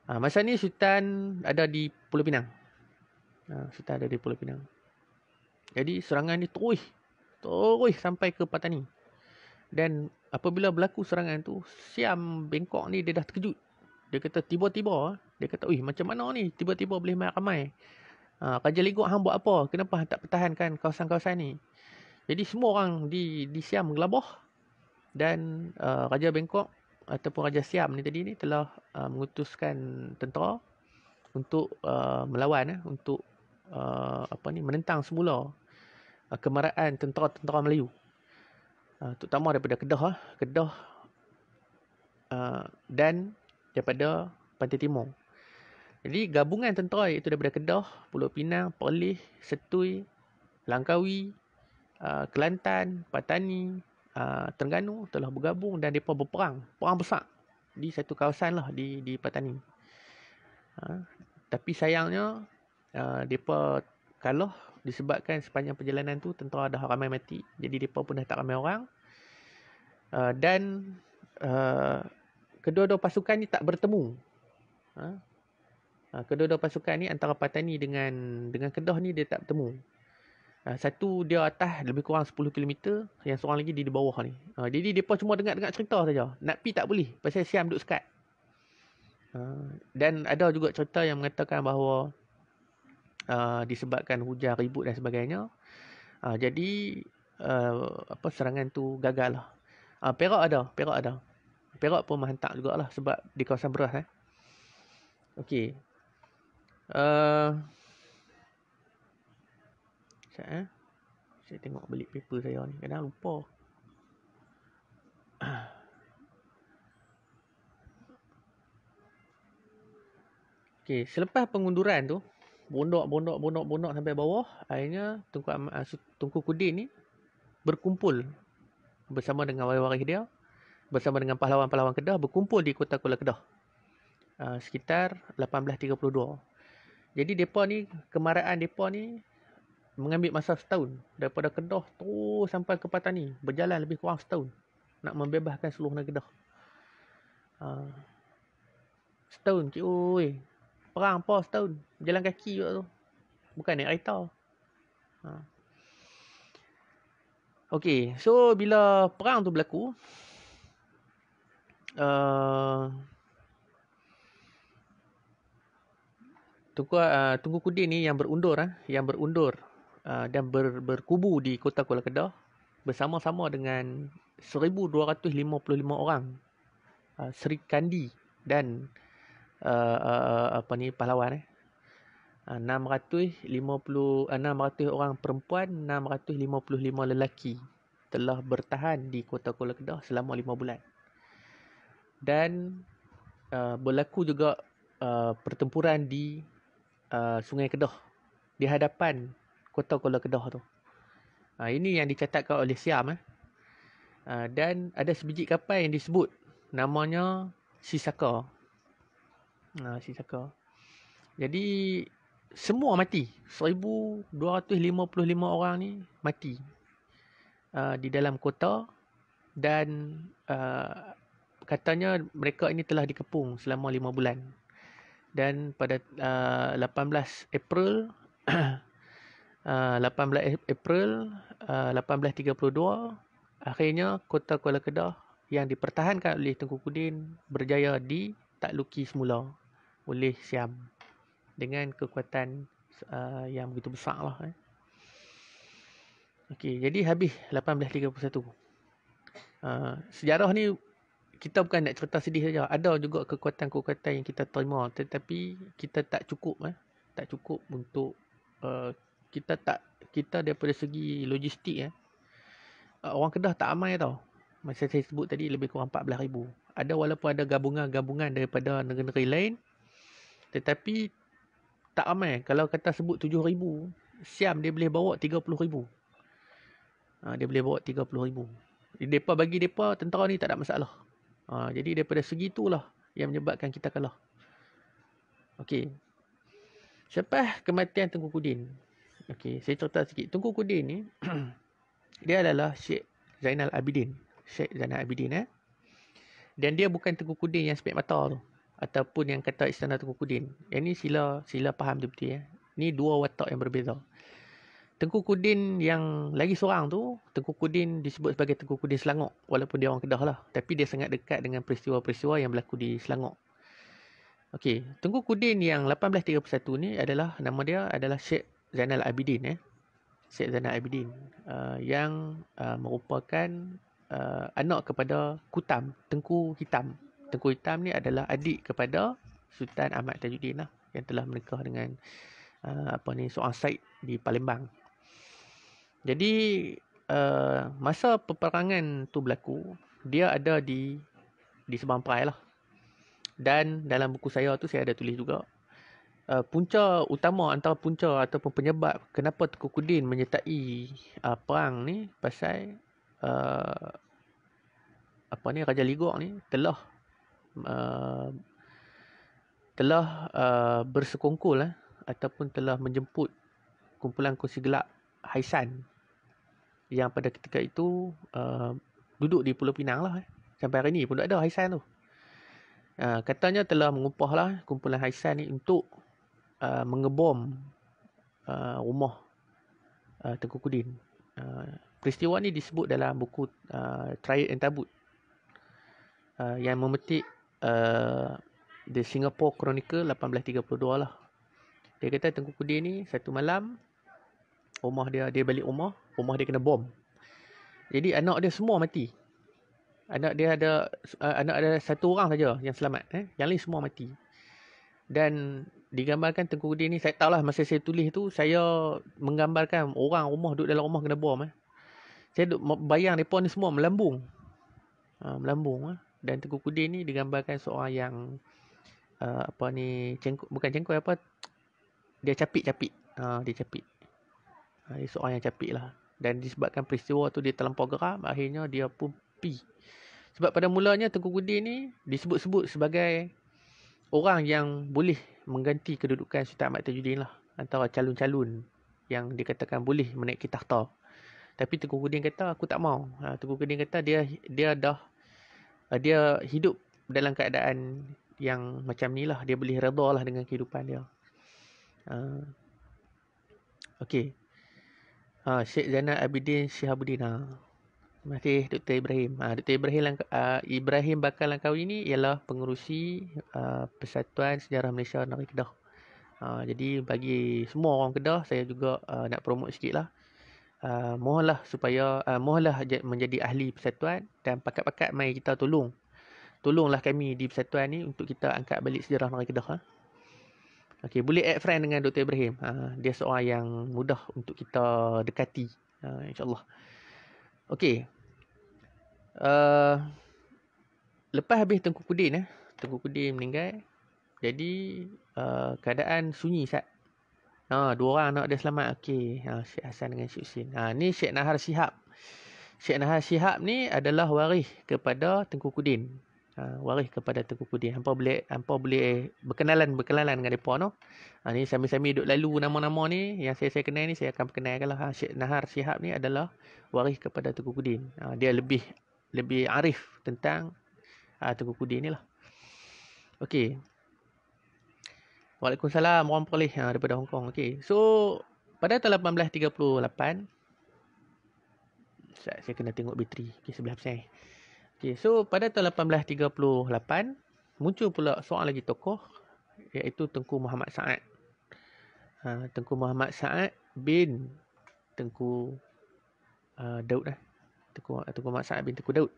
Masa ni Sultan ada di Pulau Pinang. Jadi serangan ni terus sampai ke Patani. Dan apabila berlaku serangan tu, Siam Bangkok ni dia dah terkejut. Dia kata tiba-tiba, dia kata, macam mana ni tiba-tiba boleh main ramai? Raja Legok hang buat apa? Kenapa hang tak pertahankan kawasan-kawasan ni? Jadi semua orang di Siam gelabah, dan Raja Bangkok ataupun Raja Siam ni tadi ni telah mengutuskan tentera untuk melawan, untuk menentang semula kemarahan tentera-tentera Melayu, terutama daripada Kedah dan daripada Pantai Timur. Jadi gabungan tentera iaitu daripada Kedah, Pulau Pinang, Perlis, Setui, Langkawi, Kelantan, Patani, Terengganu telah bergabung dan mereka perang besar di satu kawasan lah di Patani. Tapi sayangnya mereka kalah disebabkan sepanjang perjalanan tu tentera dah ramai mati. Jadi mereka pun dah tak ramai orang. Dan kedua-dua pasukan ni tak bertemu. Kedua-dua pasukan ni antara Patani dengan Kedah ni dia tak bertemu. Satu dia atas lebih kurang 10 km, yang seorang lagi di bawah ni. Jadi mereka cuma dengar cerita saja. Nak pi tak boleh pasal Siam duk sekat. Dan ada juga cerita yang mengatakan bahawa disebabkan hujan, ribut dan sebagainya, jadi serangan tu gagal lah. Perak ada. Perak pun menghantar jugalah sebab di kawasan beras. Okey. Saya tengok balik paper saya ni, kadang lupa. Okey, selepas pengunduran tu, bondok sampai bawah, akhirnya Tengku Kudin ni berkumpul bersama dengan waris-waris dia, bersama dengan pahlawan-pahlawan Kedah, berkumpul di kota Kuala Kedah sekitar 1832. Jadi kemarahan mereka ni mengambil masa setahun. Daripada Kedah terus sampai ke Patani, berjalan lebih kurang setahun nak membebaskan seluruh negeri Kedah. Setahun cuy. Perang apa setahun? Jalan kaki juga tu. Bukan naik kereta. Okey, so bila perang tu berlaku, Tengku Kudin ni yang berundur dan berkubu di kota Kuala Kedah bersama-sama dengan 1,255 orang Seri Kandi dan pahlawan 600 orang perempuan, 655 lelaki telah bertahan di kota Kuala Kedah selama 5 bulan. Dan berlaku juga pertempuran di Sungai Kedah, di hadapan Kota Kuala Kedah tu. Ini yang dicatatkan oleh Siam. Dan ada sebiji kapal yang disebut namanya Sisaka. Sisaka. Jadi semua mati. 1255 orang ni mati di dalam kota. Dan katanya mereka ini telah dikepung selama 5 bulan. Dan pada 18 April 1832 akhirnya Kota Kuala Kedah yang dipertahankan oleh Tengku Kudin berjaya ditakluki semula oleh Siam dengan kekuatan yang begitu besar lah. Okey, jadi habis 1831. Sejarah ni kita bukan nak cerita sedih saja. Ada juga kekuatan-kekuatan yang kita terima, tetapi kita tak cukup tak cukup untuk kita daripada segi logistik orang Kedah tak amai tau. Macam saya sebut tadi lebih kurang 14,000. Ada walaupun ada gabungan-gabungan daripada negeri-negeri lain, tetapi tak amai. Kalau kata sebut 7,000, Siam dia boleh bawa 30,000. Dia boleh bawa 30,000. Depa bagi depa tentera ni tak ada masalah. Jadi daripada segi itulah yang menyebabkan kita kalah. Okey. Selepas kematian Tengku Kudin. Okey, saya cerita sikit. Tengku Kudin ni dia adalah Syekh Zainal Abidin. Syekh Zainal Abidin Dan dia bukan Tengku Kudin yang sepek mata tu, ataupun yang kata istana Tengku Kudin. Yang ni sila faham betul-betul Ni dua watak yang berbeza. Tengku Kudin yang lagi seorang tu, Tengku Kudin disebut sebagai Tengku Kudin Selangor, walaupun dia orang Kedah lah, tapi dia sangat dekat dengan peristiwa-peristiwa yang berlaku di Selangor. Okey, Tengku Kudin yang 1831 ni adalah, nama dia adalah Syekh Zainal Abidin Syekh Zainal Abidin yang merupakan anak kepada Kutam, Tengku Hitam. Tengku Hitam ni adalah adik kepada Sultan Ahmad Tajuddin lah, yang telah menikah dengan seorang Said di Palembang. Jadi masa peperangan tu berlaku, dia ada di seberang perai lah. Dan dalam buku saya tu saya ada tulis juga punca utama, antara punca ataupun penyebab kenapa Tengku Kudin menyertai perang ni, pasal Raja Ligok ni telah bersekongkol ataupun telah menjemput kumpulan kongsi gelap Haisan yang pada ketika itu duduk di Pulau Pinang lah. Sampai hari ni pun ada Haisan tu. Katanya telah mengupahlah kumpulan Haisan ni untuk mengebom rumah Tengku Kudin. Peristiwa ni disebut dalam buku Triad and Tabut yang memetik The Singapore Chronicle 1832 lah. Dia kata Tengku Kudin ni satu malam rumah dia balik rumah dia kena bom. Jadi anak dia semua mati. Anak dia ada satu orang saja yang selamat. Yang lain semua mati. Dan digambarkan Tengku Kudin ni, saya tahulah masa saya tulis tu, saya menggambarkan orang rumah duduk dalam rumah kena bom. Saya bayang mereka ni semua melambung. Dan Tengku Kudin ni digambarkan seorang yang bukan cengkok dia capik-capik. Dia capik. Dia seorang yang capik lah. Dan disebabkan peristiwa tu dia terlampau geram, akhirnya dia pun pi. Sebab pada mulanya Tengku Kudin ni disebut-sebut sebagai orang yang boleh mengganti kedudukan Sultan Ahmad Tajuddin lah, antara calon-calon yang dikatakan boleh menaiki takhta. Tapi Tengku Kudin kata aku tak mau. Tengku Kudin kata dia hidup dalam keadaan yang macam ni lah, dia boleh redha lah dengan kehidupan dia. Okey. Syekh Zainal Abidin Syihabuddin. Terima kasih Dr. Ibrahim. Dr. Ibrahim Bakar Langkawi ni ialah pengerusi Persatuan Sejarah Malaysia Negeri Kedah. Jadi bagi semua orang Kedah, saya juga nak promote sikit lah. Mohonlah menjadi ahli persatuan, dan pakat-pakat mari kita tolonglah kami di persatuan ni untuk kita angkat balik sejarah Negeri Kedah. Okey, boleh add friend dengan Dr. Ibrahim. Dia seorang yang mudah untuk kita dekati, insya-Allah. Okey. Lepas habis Tengku Kudin meninggal, jadi keadaan sunyi Dua orang anak dia selamat. Okey. Syekh Hasan dengan Syekh Husin. Ni Syekh Nahar Shihab. Syekh Nahar Shihab ni adalah waris kepada Tengku Kudin. Waris kepada Tengku Kudin. Hampa boleh berkenalan dengan depa no. Ni sami-sami duk lalu nama-nama ni yang saya kenal ni, saya akan perkenalkan lah. Syekh Nahar Shihab ni adalah waris kepada Tengku Kudin. Dia lebih arif tentang Tengku Kudin ni lah. Okey. Waalaikumsalam orang Perlis daripada Hong Kong. Okey. So pada tahun 1838 saya kena tengok bateri. Okey, 11%. Okey, so pada tahun 1838 muncul pula seorang lagi tokoh iaitu Tengku Muhammad Saad. Tengku Muhammad Saad bin Tengku Daud lah. Tengku Muhammad Saad bin Tengku Daud.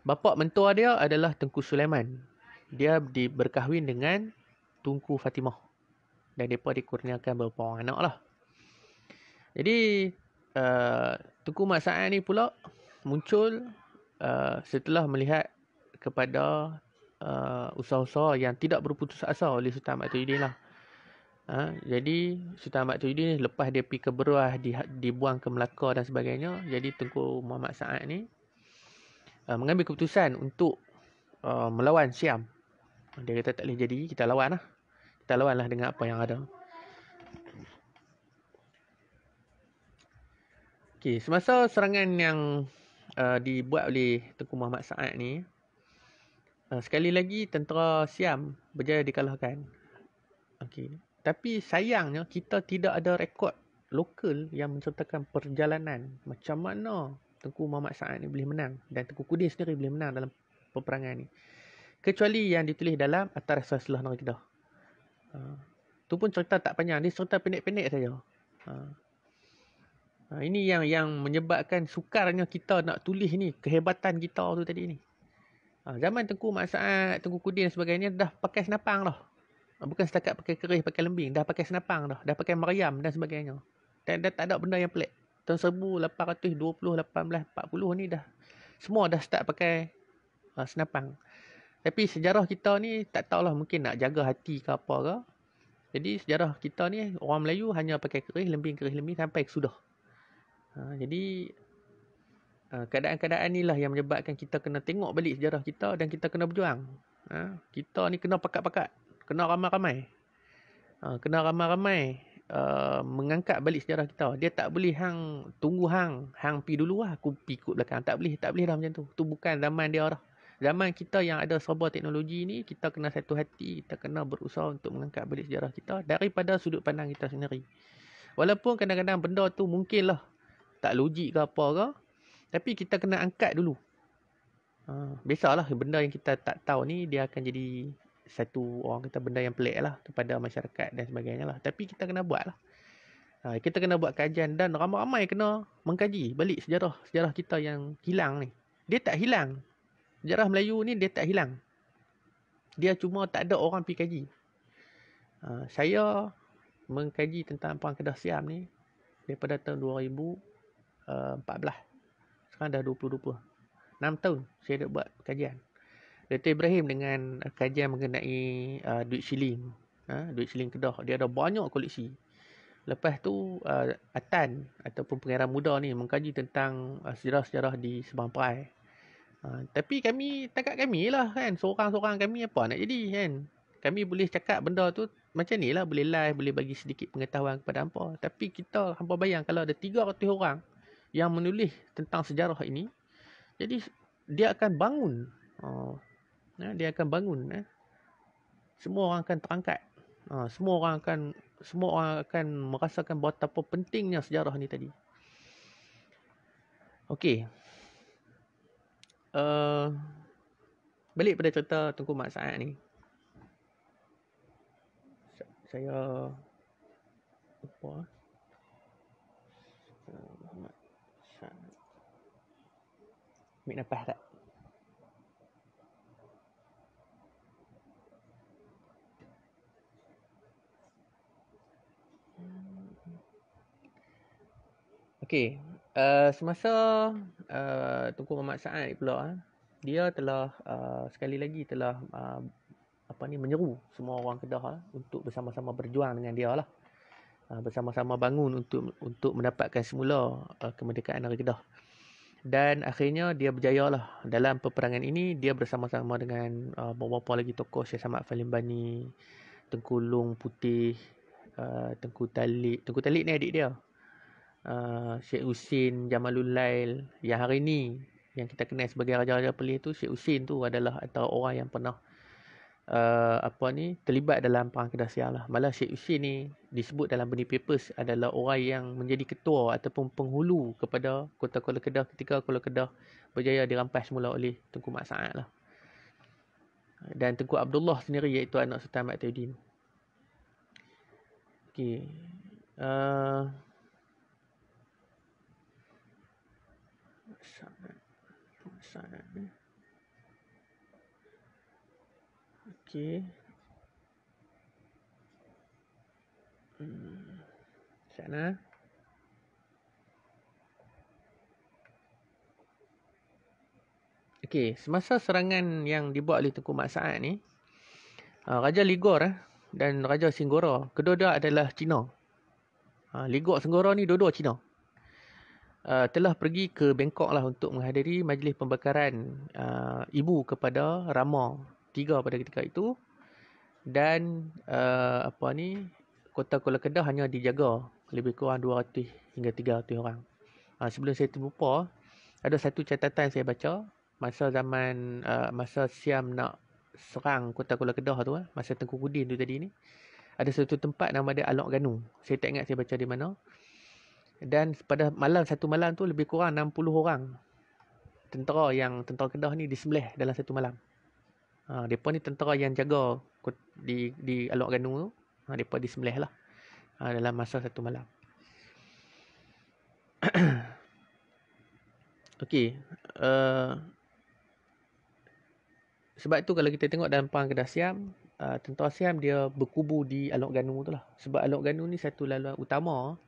Bapa mentua dia adalah Tengku Sulaiman. Dia berkahwin dengan Tunku Fatimah. Dan mereka dikurniakan beberapa orang anak lah. Jadi, Tengku Mat Sa'ad ni pula muncul setelah melihat kepada usaha-usaha yang tidak berputus asa oleh Sultan Ahmad Tajuddin lah. Jadi, Sultan Ahmad Tajuddin lepas dia pergi ke Beruah, dibuang ke Melaka dan sebagainya. Jadi, Tengku Muhammad Sa'ad ni mengambil keputusan untuk melawan Syam. Dia kata tak boleh jadi, kita lawan lah. Kita lawan lah dengan apa yang ada. Okey, semasa serangan yang dibuat oleh Tengku Muhammad Sa'ad ni, sekali lagi tentera Siam berjaya dikalahkan. Okey, tapi sayangnya kita tidak ada rekod lokal yang menceritakan perjalanan macam mana Tengku Muhammad Sa'ad ni boleh menang dan Tengku Kudin sendiri boleh menang dalam peperangan ni. Kecuali yang ditulis dalam At-Tarikh Silsilah Naqidah. Tu pun cerita tak panjang, dia cerita pendek-pendek saja. Ini yang menyebabkan sukarnya kita nak tulis ni, kehebatan kita tu tadi ni. Zaman Tengku Mat Sa'ad, Tengku Kudin dan sebagainya dah pakai senapang dah. Bukan setakat pakai keris, pakai lembing, dah pakai senapang dah, dah pakai meriam dan sebagainya. Dan dah tak ada benda yang pelik. Tahun 1820, 1840 ni dah semua dah start pakai senapang. Tapi sejarah kita ni tak tahulah, mungkin nak jaga hati ke apa ke. Jadi sejarah kita ni orang Melayu hanya pakai keris lembing sampai sudah. Jadi keadaan-keadaan inilah yang menyebabkan kita kena tengok balik sejarah kita dan kita kena berjuang. Kita ni kena pakat-pakat, kena ramai-ramai. Kena ramai-ramai mengangkat balik sejarah kita. Dia tak boleh tunggu hang pi dulu lah, aku pi ikut belakang. Tak boleh dah macam tu. Tu bukan zaman dia dah. Zaman kita yang ada serba teknologi ni, kita kena satu hati, kita kena berusaha untuk mengangkat balik sejarah kita daripada sudut pandang kita sendiri. Walaupun kadang-kadang benda tu mungkinlah tak logik ke apa ke, tapi kita kena angkat dulu. Biasalah benda yang kita tak tahu ni dia akan jadi satu orang kata benda yang pelik lah kepada masyarakat dan sebagainya lah. Tapi kita kena buat lah. Kita kena buat kajian dan ramai-ramai kena mengkaji balik sejarah kita yang hilang ni. Dia tak hilang. Sejarah Melayu ni dia tak hilang. Dia cuma tak ada orang pergi kaji. Saya mengkaji tentang Perang Kedah Siam ni daripada tahun 2014. Sekarang dah 2020. 6 tahun saya dah buat kajian. Dr. Ibrahim dengan kajian mengenai duit shilling. Duit shilling Kedah. Dia ada banyak koleksi. Lepas tu Atan ataupun pengarah muda ni mengkaji tentang sejarah-sejarah di Sabang Perai. Tapi takat kami lah kan, seorang-seorang kami apa nak jadi kan. Kami boleh cakap benda tu macam ni lah, boleh live, boleh bagi sedikit pengetahuan kepada hampa. Tapi hampa bayang kalau ada 300 orang yang menulis tentang sejarah ini, jadi dia akan bangun. Dia akan bangun. Semua orang akan terangkat. Semua orang akan merasakan betapa pentingnya sejarah ni tadi. Okey. Balik pada cerita Tengku Mat Sa'ad ni. Saya lupa. Muhammad Sa'ad. Ambil nafas tak? Okey. Semasa Tengku Muhammad Sa'ad pula, dia telah sekali lagi telah menyeru semua orang Kedah untuk bersama-sama berjuang dengan dia lah. bersama-sama bangun untuk mendapatkan semula kemerdekaan negeri Kedah. Dan akhirnya dia berjaya lah. Dalam peperangan ini dia bersama-sama dengan beberapa lagi tokoh, Syekh Samad Falimbani, Tengku Long Putih, Tengku Talik. Tengku Talik ni adik dia. Syekh Husin Jamalul Lail. Yang hari ni yang kita kenal sebagai Raja-Raja Perlis tu, Syekh Husin tu adalah antara orang yang pernah terlibat dalam perang Kedah Siang lah. Malah Syekh Husin ni disebut dalam Benih Papers adalah orang yang menjadi ketua ataupun penghulu kepada Kota Kuala Kedah ketika Kuala Kedah berjaya dirampas semula oleh Tengku Mak Saad lah. Dan Tengku Abdullah sendiri iaitu anak Sultan Ahmad Tajuddin. Okey. Saad ni. Okey. Sana. Okey, semasa serangan yang dibuat oleh Tengku Mak Saad ni, Raja Ligor dan Raja Singgora, kedua-dua adalah Cina. Ligor Singgora ni dua-dua Cina. Telah pergi ke Bangkok lah untuk menghadiri majlis pembakaran ibu kepada Rama III pada ketika itu. Dan Kota Kuala Kedah hanya dijaga lebih kurang 200 hingga 300 orang. Sebelum saya terlupa, ada satu catatan saya baca masa zaman masa Siam nak serang Kota Kuala Kedah tu, masa Tengku Kudin tu tadi ni, ada satu tempat nama dia Alok Ganu. Saya tak ingat saya baca di mana. Dan pada satu malam tu lebih kurang 60 orang tentera Kedah ni disembelih dalam satu malam. Mereka ni tentera yang jaga di Alok Ganu tu. Mereka disembelih lah dalam masa satu malam. Okey. Sebab tu kalau kita tengok dalam perang Kedah Siam, tentera Siam dia berkubu di Alok Ganu tu lah. Sebab Alok Ganu ni satu laluan utama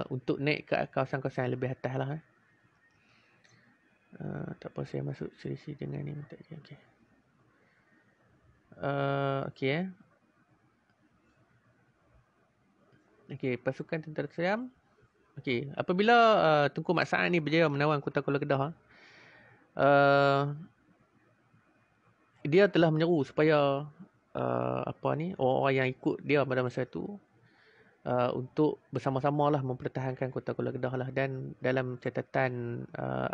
untuk naik ke kawasan-kawasan yang lebih atas lah. Tak apa, saya masuk selisih dengan ni. Okey. Okey, pasukan tentera Siam. Okey, apabila Tengku Mak Saad ni berjaya menawan Kota Kuala Kedah, dia telah menyeru supaya orang-orang yang ikut dia pada masa itu untuk bersama-sama lah mempertahankan Kota Kuala Kedah lah. Dan dalam catatan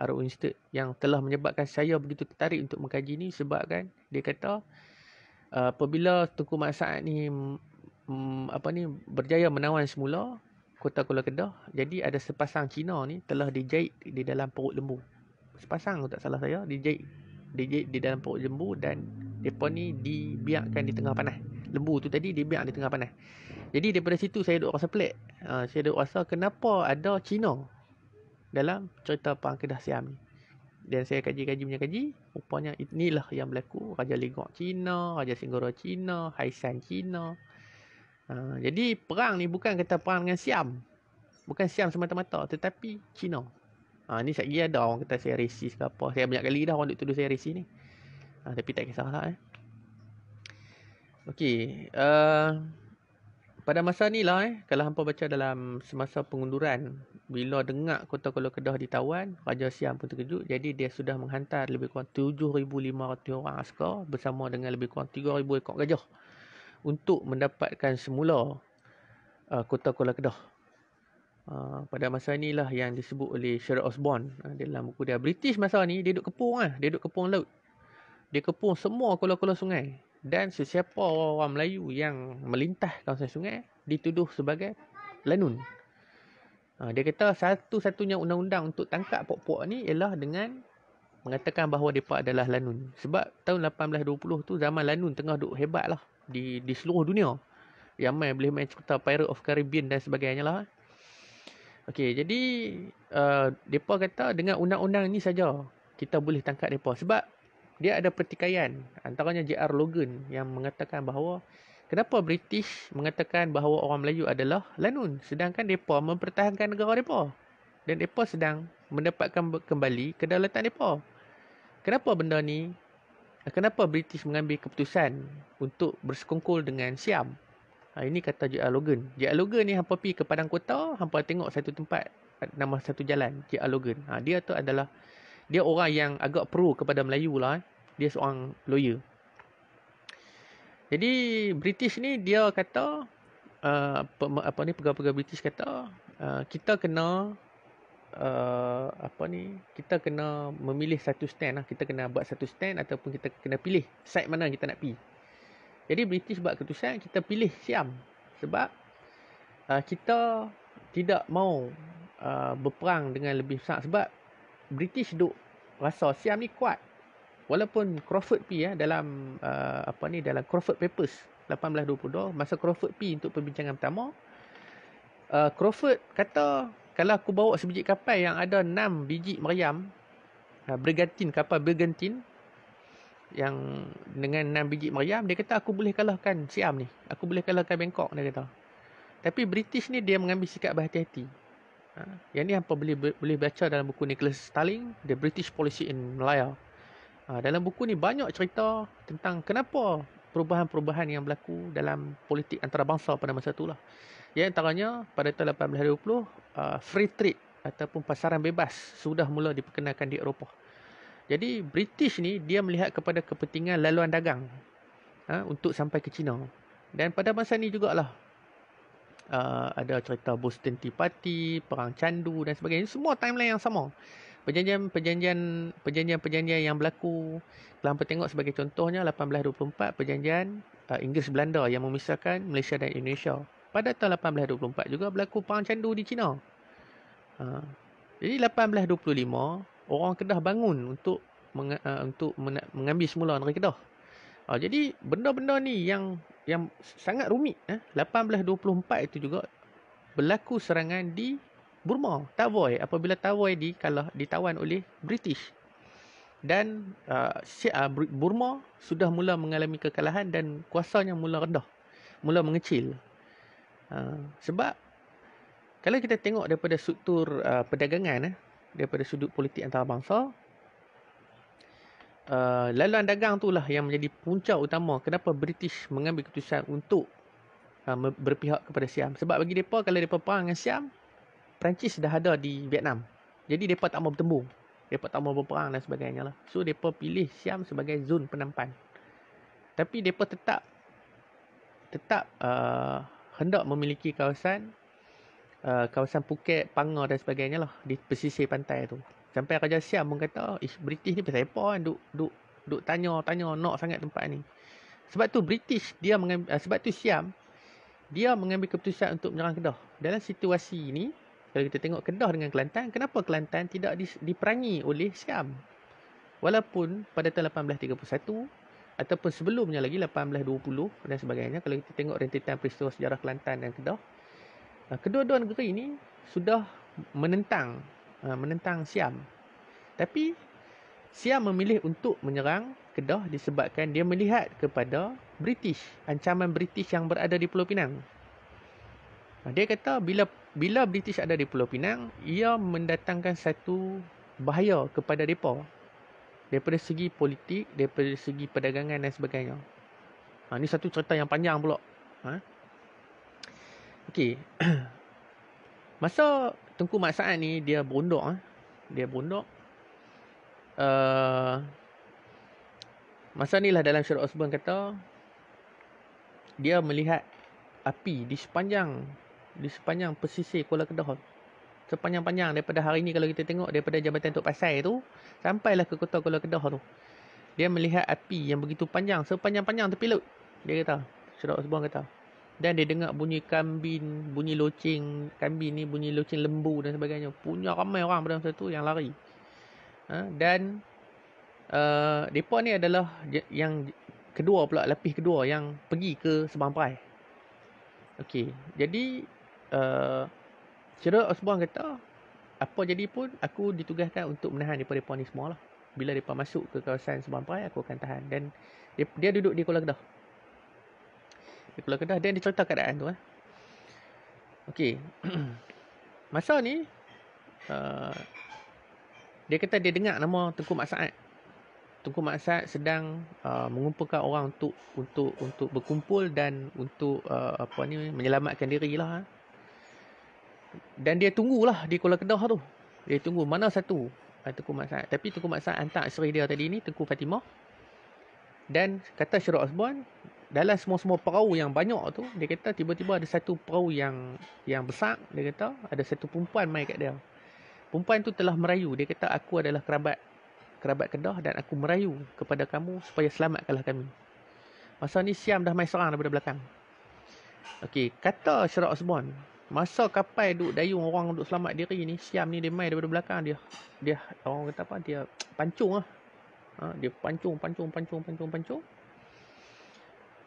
RO Institute yang telah menyebabkan saya begitu tertarik untuk mengkaji ni, sebabkan dia kata apabila Tengku Mak Saad ni berjaya menawan semula Kota Kuala Kedah, jadi ada sepasang Cina ni telah dijahit di dalam perut lembu. Sepasang tak salah saya dijahit di dalam perut lembu, dan mereka ni dibiarkan di tengah panas. Lembu tu tadi dibiarkan di tengah panas. Jadi daripada situ saya duk rasa pelik. Saya duk rasa kenapa ada Cina dalam cerita perang Kedah Siam ni. Dan saya kaji, rupanya inilah yang berlaku. Raja Ligor Cina, Raja Singgora Cina, Haisan Cina. Jadi perang ni bukan kata perang dengan Siam. Bukan Siam semata-mata, tetapi Cina. Ni lagi ada orang kata saya resis ke apa. Saya banyak kali dah orang duk tuduh saya resis ni. Tapi tak kisahlah. Okey. Pada masa ni lah kalau hampa baca dalam semasa pengunduran, bila dengar Kota Kuala Kedah ditawan, Raja Siam pun terkejut. Jadi dia sudah menghantar lebih kurang 7,500 orang askar bersama dengan lebih kurang 3,000 ekor gajah untuk mendapatkan semula Kota Kuala Kedah. Pada masa inilah yang disebut oleh Sherlock Osborne dalam buku dia. British masa ni dia duk kepung dia duk kepung laut. Dia kepung semua kuala-kuala sungai, dan sesiapa orang Melayu yang melintah kawasan sungai dituduh sebagai lanun. Dia kata satu-satunya undang-undang untuk tangkap puak-puak ni ialah dengan mengatakan bahawa mereka adalah lanun. Sebab tahun 1820 tu zaman lanun tengah duk hebat lah di seluruh dunia. Yang boleh main cerita Pirate of Caribbean dan sebagainya lah. Okey, jadi mereka kata dengan undang-undang ni saja kita boleh tangkap mereka. Sebab dia ada pertikaian antaranya J.R. Logan yang mengatakan bahawa kenapa British mengatakan bahawa orang Melayu adalah lanun, sedangkan mereka mempertahankan negara mereka dan mereka sedang mendapatkan kembali kedaulatan mereka. Kenapa benda ni? Kenapa British mengambil keputusan untuk bersekongkol dengan Siam? Ini kata J.R. Logan. J.R. Logan ni hampa pergi ke Padang Kota, hampa tengok satu tempat, nama satu jalan, J.R. Logan. Dia tu adalah, dia orang yang agak pro kepada Melayu lah. Dia seorang lawyer. Jadi British ni dia kata, pegawai-pegawai British kata, kita kena kita kena memilih satu stand lah. Kita kena buat satu stand ataupun kita kena pilih side mana kita nak pergi. Jadi British buat keputusan kita pilih Siam sebab kita tidak mau berperang dengan lebih besar, sebab British duk rasa Siam ni kuat. Walaupun Crawford pergi dalam dalam Crawford Papers 1822, masa Crawford pergi untuk perbincangan pertama, Crawford kata kalau aku bawa sebiji kapal yang ada 6 biji meriam, bergantin, kapal bergantin yang dengan 6 biji meriam, dia kata aku boleh kalahkan Siam ni, aku boleh kalahkan Bangkok, dia kata. Tapi British ni dia mengambil sikap berhati-hati. Yang ni hampa boleh baca dalam buku Nicholas Starling, The British Policy in Malaya. Dalam buku ni banyak cerita tentang kenapa perubahan-perubahan yang berlaku dalam politik antarabangsa pada masa itulah. Yang antaranya pada tahun 1820, free trade ataupun pasaran bebas sudah mula diperkenalkan di Eropah. Jadi British ni dia melihat kepada kepentingan laluan dagang untuk sampai ke China. Dan pada masa ni jugalah ada cerita Boston Tea Party, Perang Candu dan sebagainya. Semua timeline yang sama. Perjanjian yang berlaku. Kalau hampa tengok sebagai contohnya 1824 perjanjian Inggeris Belanda yang memisahkan Malaysia dan Indonesia. Pada tahun 1824 juga berlaku Perang Candu di China. Jadi 1825 orang Kedah bangun untuk mengambil semula negeri Kedah. Jadi benda-benda ni yang sangat rumit. 1824 itu juga berlaku serangan di Burma, Tavoy, apabila Tavoy ditawan oleh British. Dan Burma sudah mula mengalami kekalahan dan kuasanya mula rendah, mula mengecil. Sebab kalau kita tengok daripada struktur perdagangan, daripada sudut politik antarabangsa, laluan dagang itulah yang menjadi punca utama kenapa British mengambil keputusan untuk berpihak kepada Siam. Sebab bagi mereka, kalau mereka perang dengan Siam, Perancis dah ada di Vietnam. Jadi mereka tak mau bertembung, mereka tak mau berperang dan sebagainya lah. So mereka pilih Siam sebagai zon penampan. Tapi mereka tetap hendak memiliki kawasan Phuket, Panga dan sebagainya lah di pesisir pantai tu. Sampai Raja Siam pun kata, British ni pasal apa kan duk tanya nak sangat tempat ni. Sebab tu British sebab tu Siam dia mengambil keputusan untuk menyerang Kedah. Dalam situasi ni, kalau kita tengok Kedah dengan Kelantan, kenapa Kelantan tidak diperangi oleh Siam? Walaupun pada tahun 1831 ataupun sebelumnya lagi 1820 dan sebagainya, kalau kita tengok rentetan peristiwa sejarah Kelantan dan Kedah, kedua-dua negeri ini sudah menentang Siam. Tapi Siam memilih untuk menyerang Kedah disebabkan dia melihat kepada British, ancaman British yang berada di Pulau Pinang. Dia kata bila British ada di Pulau Pinang, ia mendatangkan satu bahaya kepada mereka daripada segi politik, daripada segi perdagangan dan sebagainya. Ini satu cerita yang panjang pula. Okey. Masa Tengku Mat Saad ni dia berunduk. Masa ni lah dalam Syarat Osborn kata dia melihat api di sepanjang pesisir Kuala Kedah. Sepanjang-panjang daripada hari ni, kalau kita tengok daripada Jabatan Tok Pasai tu sampailah ke kota Kuala Kedah tu, dia melihat api yang begitu panjang, sepanjang-panjang tepi laut. Dia kata, Syarat Osborn kata. Dan dia dengar bunyi kambing, bunyi loceng kambing ni, bunyi loceng lembu dan sebagainya. Punya ramai orang pada masa tu yang lari. Dan mereka ni adalah yang kedua pula, lapis kedua yang pergi ke Sabang Perai. Okey, jadi Syarat Osborn kata, apa jadi pun aku ditugaskan untuk menahan mereka ni semua lah. Bila mereka masuk ke kawasan Sabang Perai, aku akan tahan. Dan dia duduk di Kuala Kedah. Dan dia cerita keadaan tu. Okey. Masa ni dia kata dia dengar nama Tengku Mat Saad Tunku Mak Sat sedang mengumpulkan orang untuk berkumpul dan untuk menyelamatkan diri lah. Dan dia tunggulah di Kuala Kedah tu. Dia tunggu mana satu Tunku Mak Sat. Tapi Tunku Mak Sat hantar isteri dia tadi ni, Tunku Fatimah. Dan kata Syarul Osborn, dalam semua perahu yang banyak tu, dia kata tiba-tiba ada satu perahu yang besar. Dia kata ada satu perempuan mai kat dia. Perempuan tu telah merayu. Dia kata, aku adalah kerabat Kedah dan aku merayu kepada kamu supaya selamatkanlah kami. Masa ni Siam dah mai serang daripada belakang. Okey, kata Syarul Osborn, masa kapal duk dayung orang duk selamat diri ni, Siam ni dia mai daripada belakang, dia orang kata apa, dia pancung lah. Dia pancung.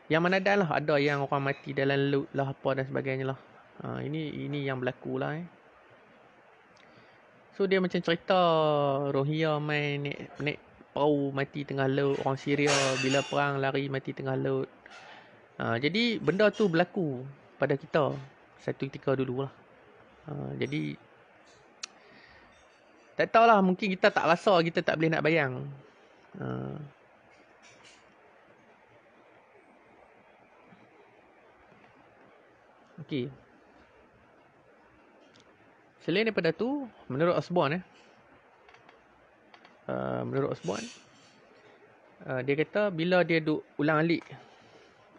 Yang mana dah lah ada yang orang mati dalam laut lah apa dan sebagainya lah. Ini yang berlaku lah. So dia macam cerita Rohingya main naik perahu mati tengah laut, orang Syria bila perang lari mati tengah laut. Jadi benda tu berlaku pada kita satu ketika dulu lah. Jadi tak tahulah, mungkin kita tak rasa, kita tak boleh nak bayang. Okey. Selain daripada tu, menurut Osborn dia kata bila dia duk ulang-alik,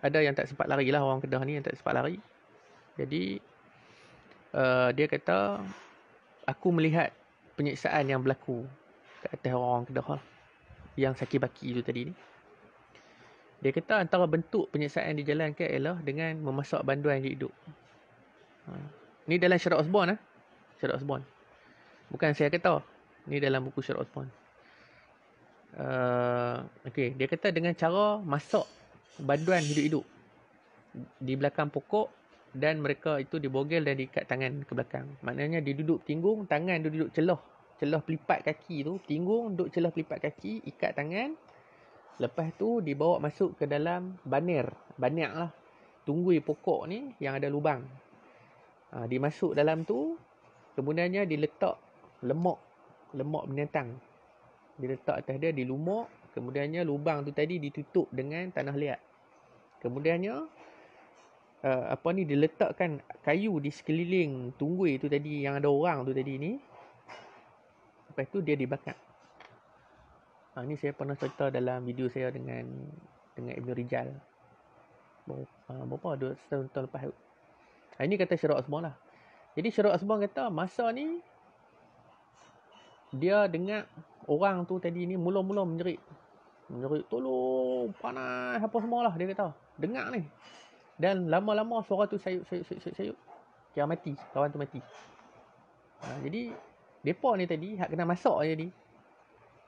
ada yang tak sempat lari lah, orang Kedah ni yang tak sempat lari. Jadi dia kata, aku melihat penyiksaan yang berlaku ke atas orang Kedah lah, yang Saki Baki tu tadi ni. Dia kata antara bentuk penyiksaan dijalankan ialah dengan memasak banduan hidup. Ni dalam Syarul Osborn Syarul Osborn. Bukan saya kata. Ni dalam buku Syarul Osborn. Okey, dia kata dengan cara masak banduan hidup-hidup di belakang pokok, dan mereka itu dibogel dan diikat tangan ke belakang. Maknanya dia duduk tinggung, tangan dia duduk celah pelipat kaki tu, tinggung duduk celah pelipat kaki, ikat tangan. Lepas tu dibawa masuk ke dalam banyak lah, tunggui pokok ni yang ada lubang. Dimasuk dalam tu, kemudiannya diletak lemak binatang. Diletak atas dia, dilumuk. Kemudiannya lubang tu tadi ditutup dengan tanah liat. Kemudiannya diletakkan kayu di sekeliling tunggui tu tadi yang ada orang tu tadi ni. Lepas tu dia dibakar. Ni saya pernah cerita dalam video saya dengan Ibn Rijal. Berapa? 2 tahun lepas. Ini kata Syarul Osborn lah. Jadi Syarul Osborn kata masa ni dia dengar orang tu tadi ni mula-mula menjerit, tolong, panas apa semualah, dia kata. Dengar ni. Dan lama-lama suara tu sayup. Kira mati, kawan tu mati. Jadi depa ni tadi hak kena masak je ni.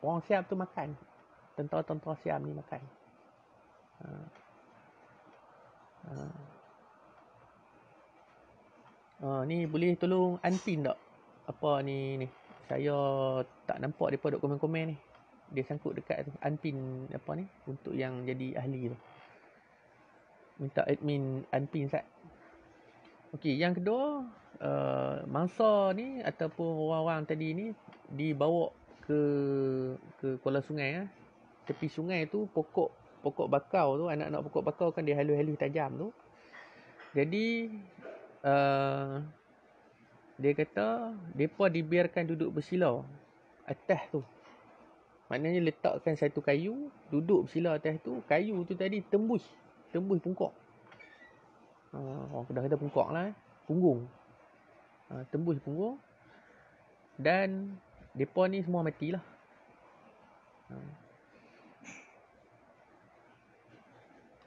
Orang Siam tu makan. Tentera-tentera Siam ni makan. Ni boleh tolong unpin tak? Apa ni? Saya tak nampak depa duk komen-komen ni. Dia sangkut dekat tu. Unpin apa ni? Untuk yang jadi ahli tu. Minta admin unpin sat. Okey, yang kedua, mangsa ni ataupun orang-orang tadi ni dibawa ke Kuala Sungai. Tepi sungai tu pokok bakau tu, anak-anak pokok bakau kan dia halus-halus tajam tu. Jadi dia kata depa dibiarkan duduk bersila atas tu. Maknanya letakkan satu kayu, duduk bersila atas tu. Kayu tu tadi tembus pungkok. Orang Kedah kata pungkok lah, punggung. Tembus punggung. Dan depa ni semua matilah.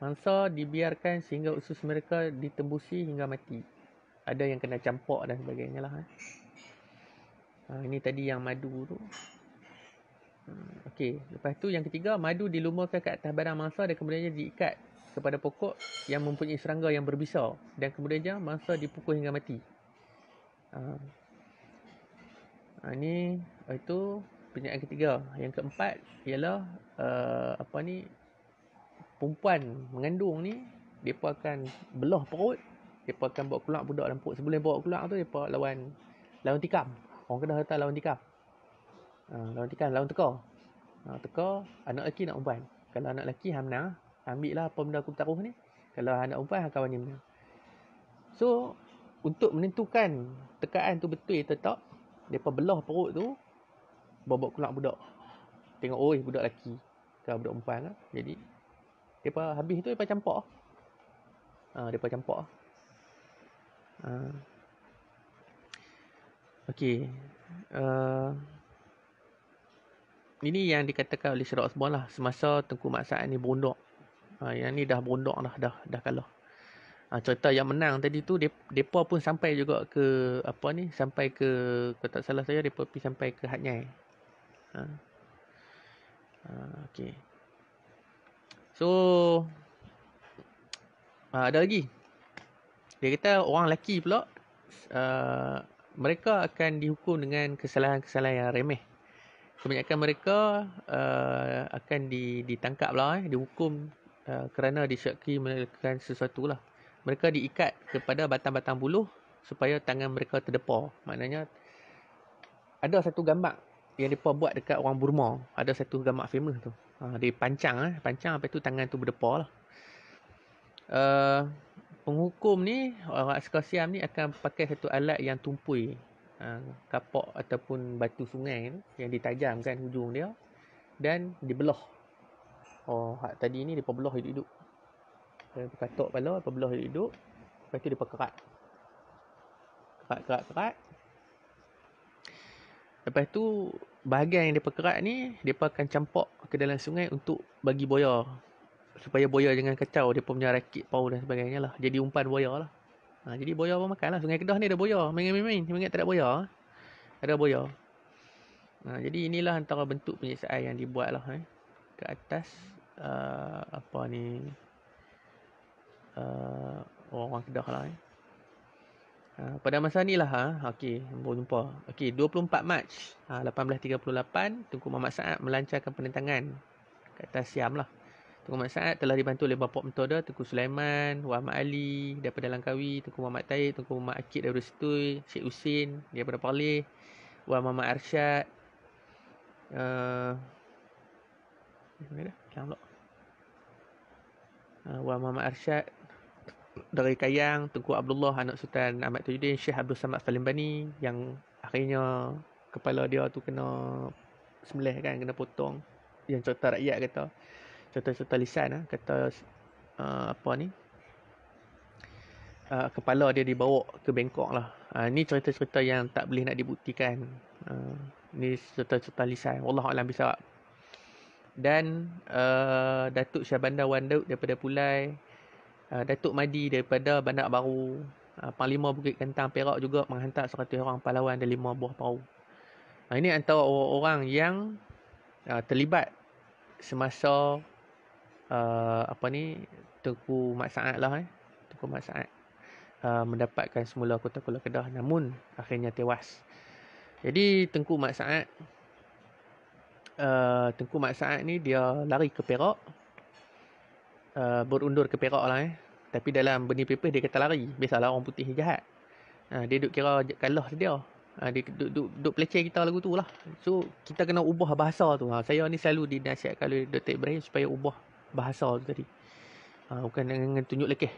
Mangsa dibiarkan sehingga usus mereka ditembusi hingga mati. Ada yang kena campak dan sebagainya lah. Ini tadi yang madu tu. Okey, lepas tu yang ketiga, madu dilumurkan ke atas badan mangsa dan kemudiannya diikat kepada pokok yang mempunyai serangga yang berbisa, dan kemudiannya mangsa dipukul hingga mati. Ini itu penyakit ketiga. Yang keempat ialah perempuan mengandung ni, depa akan belah perut, depa akan bawa keluar budak dalam perut. Sebelum bawa keluar tu depa lawan tikam. Orang Kedah kata lawan tikam. Lawan tikam, lawan teka. Teka anak lelaki nak umpan. Kalau anak lelaki hang menang, ambil lah apa benda aku bertaruh ni. Kalau anak umpan hang kawan ni menang. So untuk menentukan tekaan tu betul atau tak, depa belah perut tu, bawa keluar budak. Tengok oi budak lelaki ke budak umpan lah. Jadi depa habis tu depa campak. Depa campak. Okey. Ini yang dikatakan oleh Syed Osborn lah semasa Tengku Mat Sa'ad ni berundok. Yang ni dah berundok dah kalah. Cerita yang menang tadi tu depa pun sampai juga ke apa ni, sampai ke, kalau tak salah saya depa pergi sampai ke Hat Nyai. Okey. So ada lagi. Dia kata orang lelaki pula mereka akan dihukum dengan kesalahan-kesalahan yang remeh. Kebanyakan mereka akan ditangkap lah, dihukum kerana disyaki melakukan sesuatu lah. Mereka diikat kepada batang-batang buluh supaya tangan mereka terdepar. Maknanya ada satu gambar yang mereka buat dekat orang Burma. Ada satu gambar famous tu. Dia pancang lepas tu tangan tu berdepar lah. Penghukum ni, orang askar Siam ni akan pakai satu alat yang tumpul. Kapak ataupun batu sungai tu yang ditajamkan hujung dia dan dibelah. Hak tadi ni depa belah hidup-hidup. Depa katok kepala, depa belah hidup-hidup. Lepas tu depa kerat. Kerat. Lepas tu bahagian yang depa kerat ni depa akan campak ke dalam sungai untuk bagi buaya. Supaya buaya jangan kacau depa punya rakit pau dan sebagainya lah. Jadi umpan buaya lah. Jadi buaya pun makan lah. Sungai Kedah ni ada buaya. Main-main. Ingat tak ada buaya? Ada buaya. Jadi inilah antara bentuk penyiksaan yang dibuat lah ke atas orang Kedah lah. Pada masa ni lah okey, jumpa. Okey, 24 Mac 1838 Tengku Muhammad Sa'ad melancarkan penentangan ke atas Siam lah. Tengku Muhammad Sa'ad telah dibantu oleh bapa mentua Tengku Sulaiman, Muhammad Ali daripada Langkawi, Tengku Muhammad Taib, Tengku Muhammad Akid daripada Setui, Syekh Husin daripada Perlis, Wan Muhammad Arsyad, Wan Muhammad Arsyad dari Kayang, Tengku Abdullah anak Sultan Ahmad Tajuddin, Syekh Abdul Samad Falimbani yang akhirnya kepala dia tu kena sembelih kan, kena potong. Yang cerita rakyat kata, cerita lisan kata kepala dia dibawa ke Bangkok lah. Ni cerita-cerita yang tak boleh nak dibuktikan. Ni cerita-cerita lisan. Wallahualam bisawab. Dan Datuk Syahbandar Wan Daud daripada Pulai, Datuk Madi daripada Bandar Baru, Panglima Bukit Kentang Perak juga menghantar 100 orang pahlawan dan 5 buah perahu. Ini antara orang-orang yang terlibat semasa Tengku Mat Sa'ad lah. Tengku Mat Sa'ad mendapatkan semula kota-kota Kedah, namun akhirnya tewas. Jadi Tengku Mat Sa'ad ni dia lari ke Perak, berundur ke Perak lah. Tapi dalam benih pipis dia kata lari. Biasalah orang putih jahat. Dia duk kira kalah dia. Dia duk peleceh kita lagu tu lah. So kita kena ubah bahasa tu. Saya ni selalu dinasihatkan oleh Dr. Ibrahim supaya ubah bahasa tu tadi. Bukan dengan tunjuk lekeh.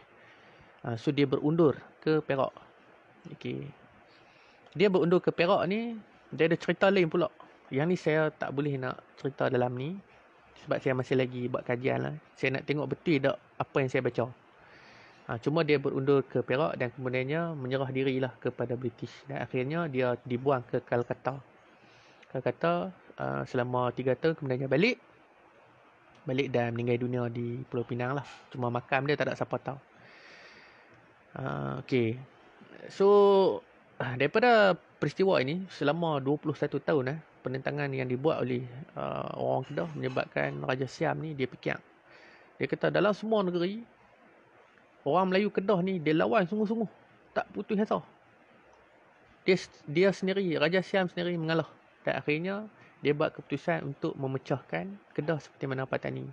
So dia berundur ke Perak. Okay. Dia berundur ke Perak ni, dia ada cerita lain pula. Yang ni saya tak boleh nak cerita dalam ni sebab saya masih lagi buat kajian lah. Saya nak tengok betul tak apa yang saya baca. Cuma dia berundur ke Perak dan kemudiannya menyerah dirilah kepada British. Dan akhirnya dia dibuang ke Calcutta. Selama 3 tahun kemudiannya balik dan meninggal dunia di Pulau Pinang lah. Cuma makam dia tak ada siapa tahu. Okay. So daripada peristiwa ini selama 21 tahun penentangan yang dibuat oleh orang Kedah menyebabkan Raja Siam ni dia pikiang. Dia kata dalam semua negeri orang Melayu Kedah ni dia lawan sungguh-sungguh, tak putus asa. Dia sendiri, Raja Siam sendiri mengalah. Dan akhirnya dia buat keputusan untuk memecahkan Kedah seperti mana Patani.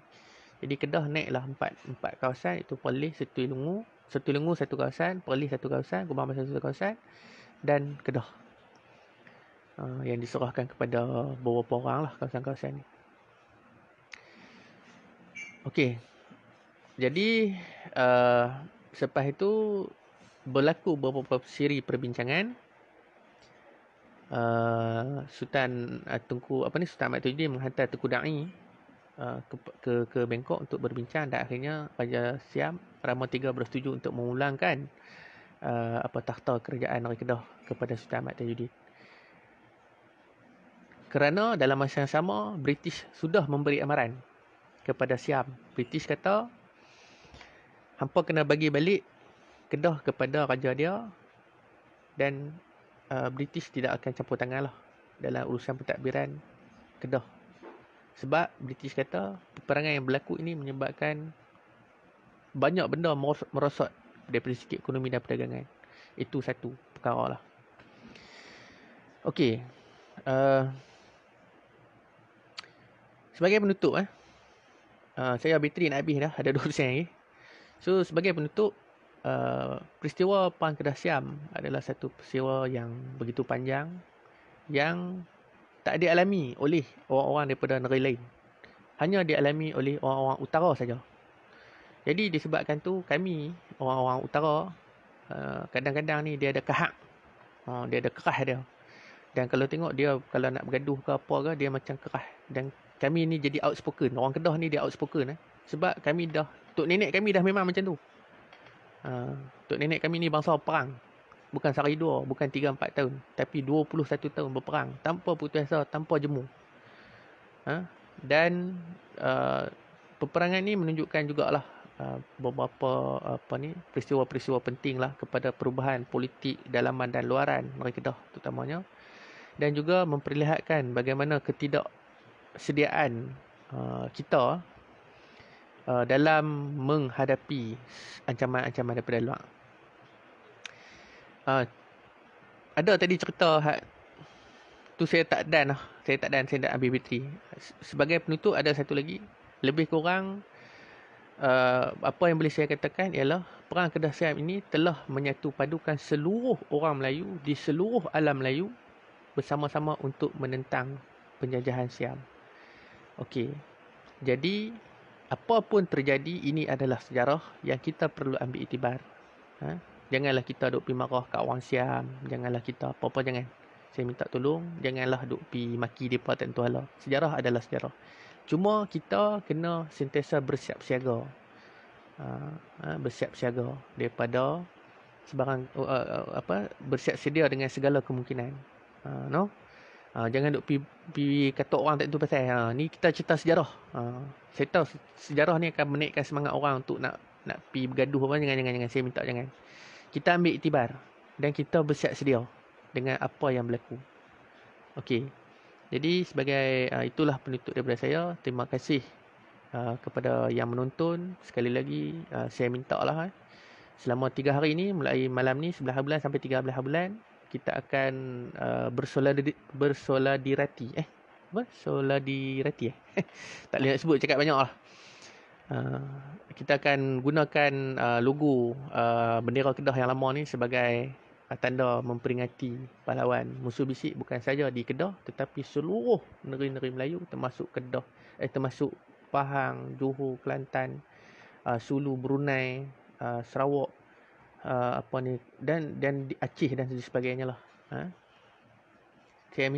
Jadi Kedah naiklah empat kawasan, itu Perlis, Setulungu satu kawasan, Perlis satu kawasan, Kubang Pasar satu kawasan dan Kedah. Yang diserahkan kepada beberapa orang lah kawasan-kawasan ni. Okey. Jadi selepas itu berlaku beberapa siri perbincangan. Sultan Sultan Ahmad Tajuddin menghantar Tengku Da'i ke Bangkok untuk berbincang, dan akhirnya Raja Siam Rama III bersetuju untuk memulangkan takhta kerajaan Negeri Kedah kepada Sultan Ahmad Tajuddin. Kerana dalam masa yang sama British sudah memberi amaran kepada Siam. British kata hampa kena bagi balik Kedah kepada raja dia, dan British tidak akan campur tangan lah dalam urusan pentadbiran Kedah. Sebab British kata peperangan yang berlaku ini menyebabkan banyak benda merosot daripada segi ekonomi dan perdagangan. Itu satu perkara lah. Okey. Sebagai penutup, saya bateri nak habis dah, ada 2% lagi. So sebagai penutup, peristiwa Perang Kedah Siam adalah satu peristiwa yang begitu panjang yang tak dialami oleh orang-orang daripada negeri lain. Hanya dialami oleh orang-orang utara saja. Jadi disebabkan tu kami orang-orang utara kadang-kadang ni dia ada kahak. Dia ada kerah dia. Dan kalau tengok dia kalau nak bergaduh ke apa ke, dia macam kerah. Dan kami ni jadi outspoken. Orang Kedah ni dia outspoken sebab kami dah, tok nenek kami dah memang macam tu. Tok nenek kami ni bangsa perang. Bukan sehari dua, bukan 3-4 tahun, tapi 21 tahun berperang tanpa putus asa, tanpa jemu. Dan peperangan ni menunjukkan jugalah beberapa peristiwa-peristiwa penting lah kepada perubahan politik dalaman dan luaran negeri Kedah terutamanya, dan juga memperlihatkan bagaimana ketidaksediaan kita dalam menghadapi ancaman-ancaman daripada luar. Ada tadi cerita tu saya tak dan, saya nak ambil bateri. Sebagai penutup ada satu lagi, lebih kurang apa yang boleh saya katakan ialah Perang Kedah Siam ini telah menyatu padukan seluruh orang Melayu di seluruh alam Melayu bersama-sama untuk menentang penjajahan Siam. Okey. Jadi apa pun terjadi, ini adalah sejarah yang kita perlu ambil iktibar. Janganlah kita duk pergi marah kat orang Siam, janganlah kita apa-apa, jangan. Saya minta tolong, janganlah duk pergi maki depa tak tentu hala. Sejarah adalah sejarah. Cuma kita kena sentiasa bersiap siaga. Bersiap siaga daripada sebarang bersiap sedia dengan segala kemungkinan. Jangan duk pergi kata orang tak tentu pasal. Ni kita cerita sejarah. Saya tahu sejarah ni akan menaikkan semangat orang untuk nak pergi bergaduh apa. Jangan. Saya minta jangan. Kita ambil iktibar dan kita bersiap sedia dengan apa yang berlaku. Okey. Jadi sebagai itulah penutup daripada saya. Terima kasih kepada yang menonton. Sekali lagi saya minta lah selama 3 hari ni, mulai malam ni 11 bulan sampai 13 bulan, kita akan bersoladirati. Soladirati tak boleh nak sebut, cakap banyak lah. Kita akan gunakan logo bendera Kedah yang lama ni sebagai tanda memperingati pahlawan musuh bisik, bukan saja di Kedah tetapi seluruh negeri-negeri Melayu, termasuk Kedah, termasuk Pahang, Johor, Kelantan, Sulu, Brunei, Sarawak, dan di Aceh dan sebagainya lah. Saya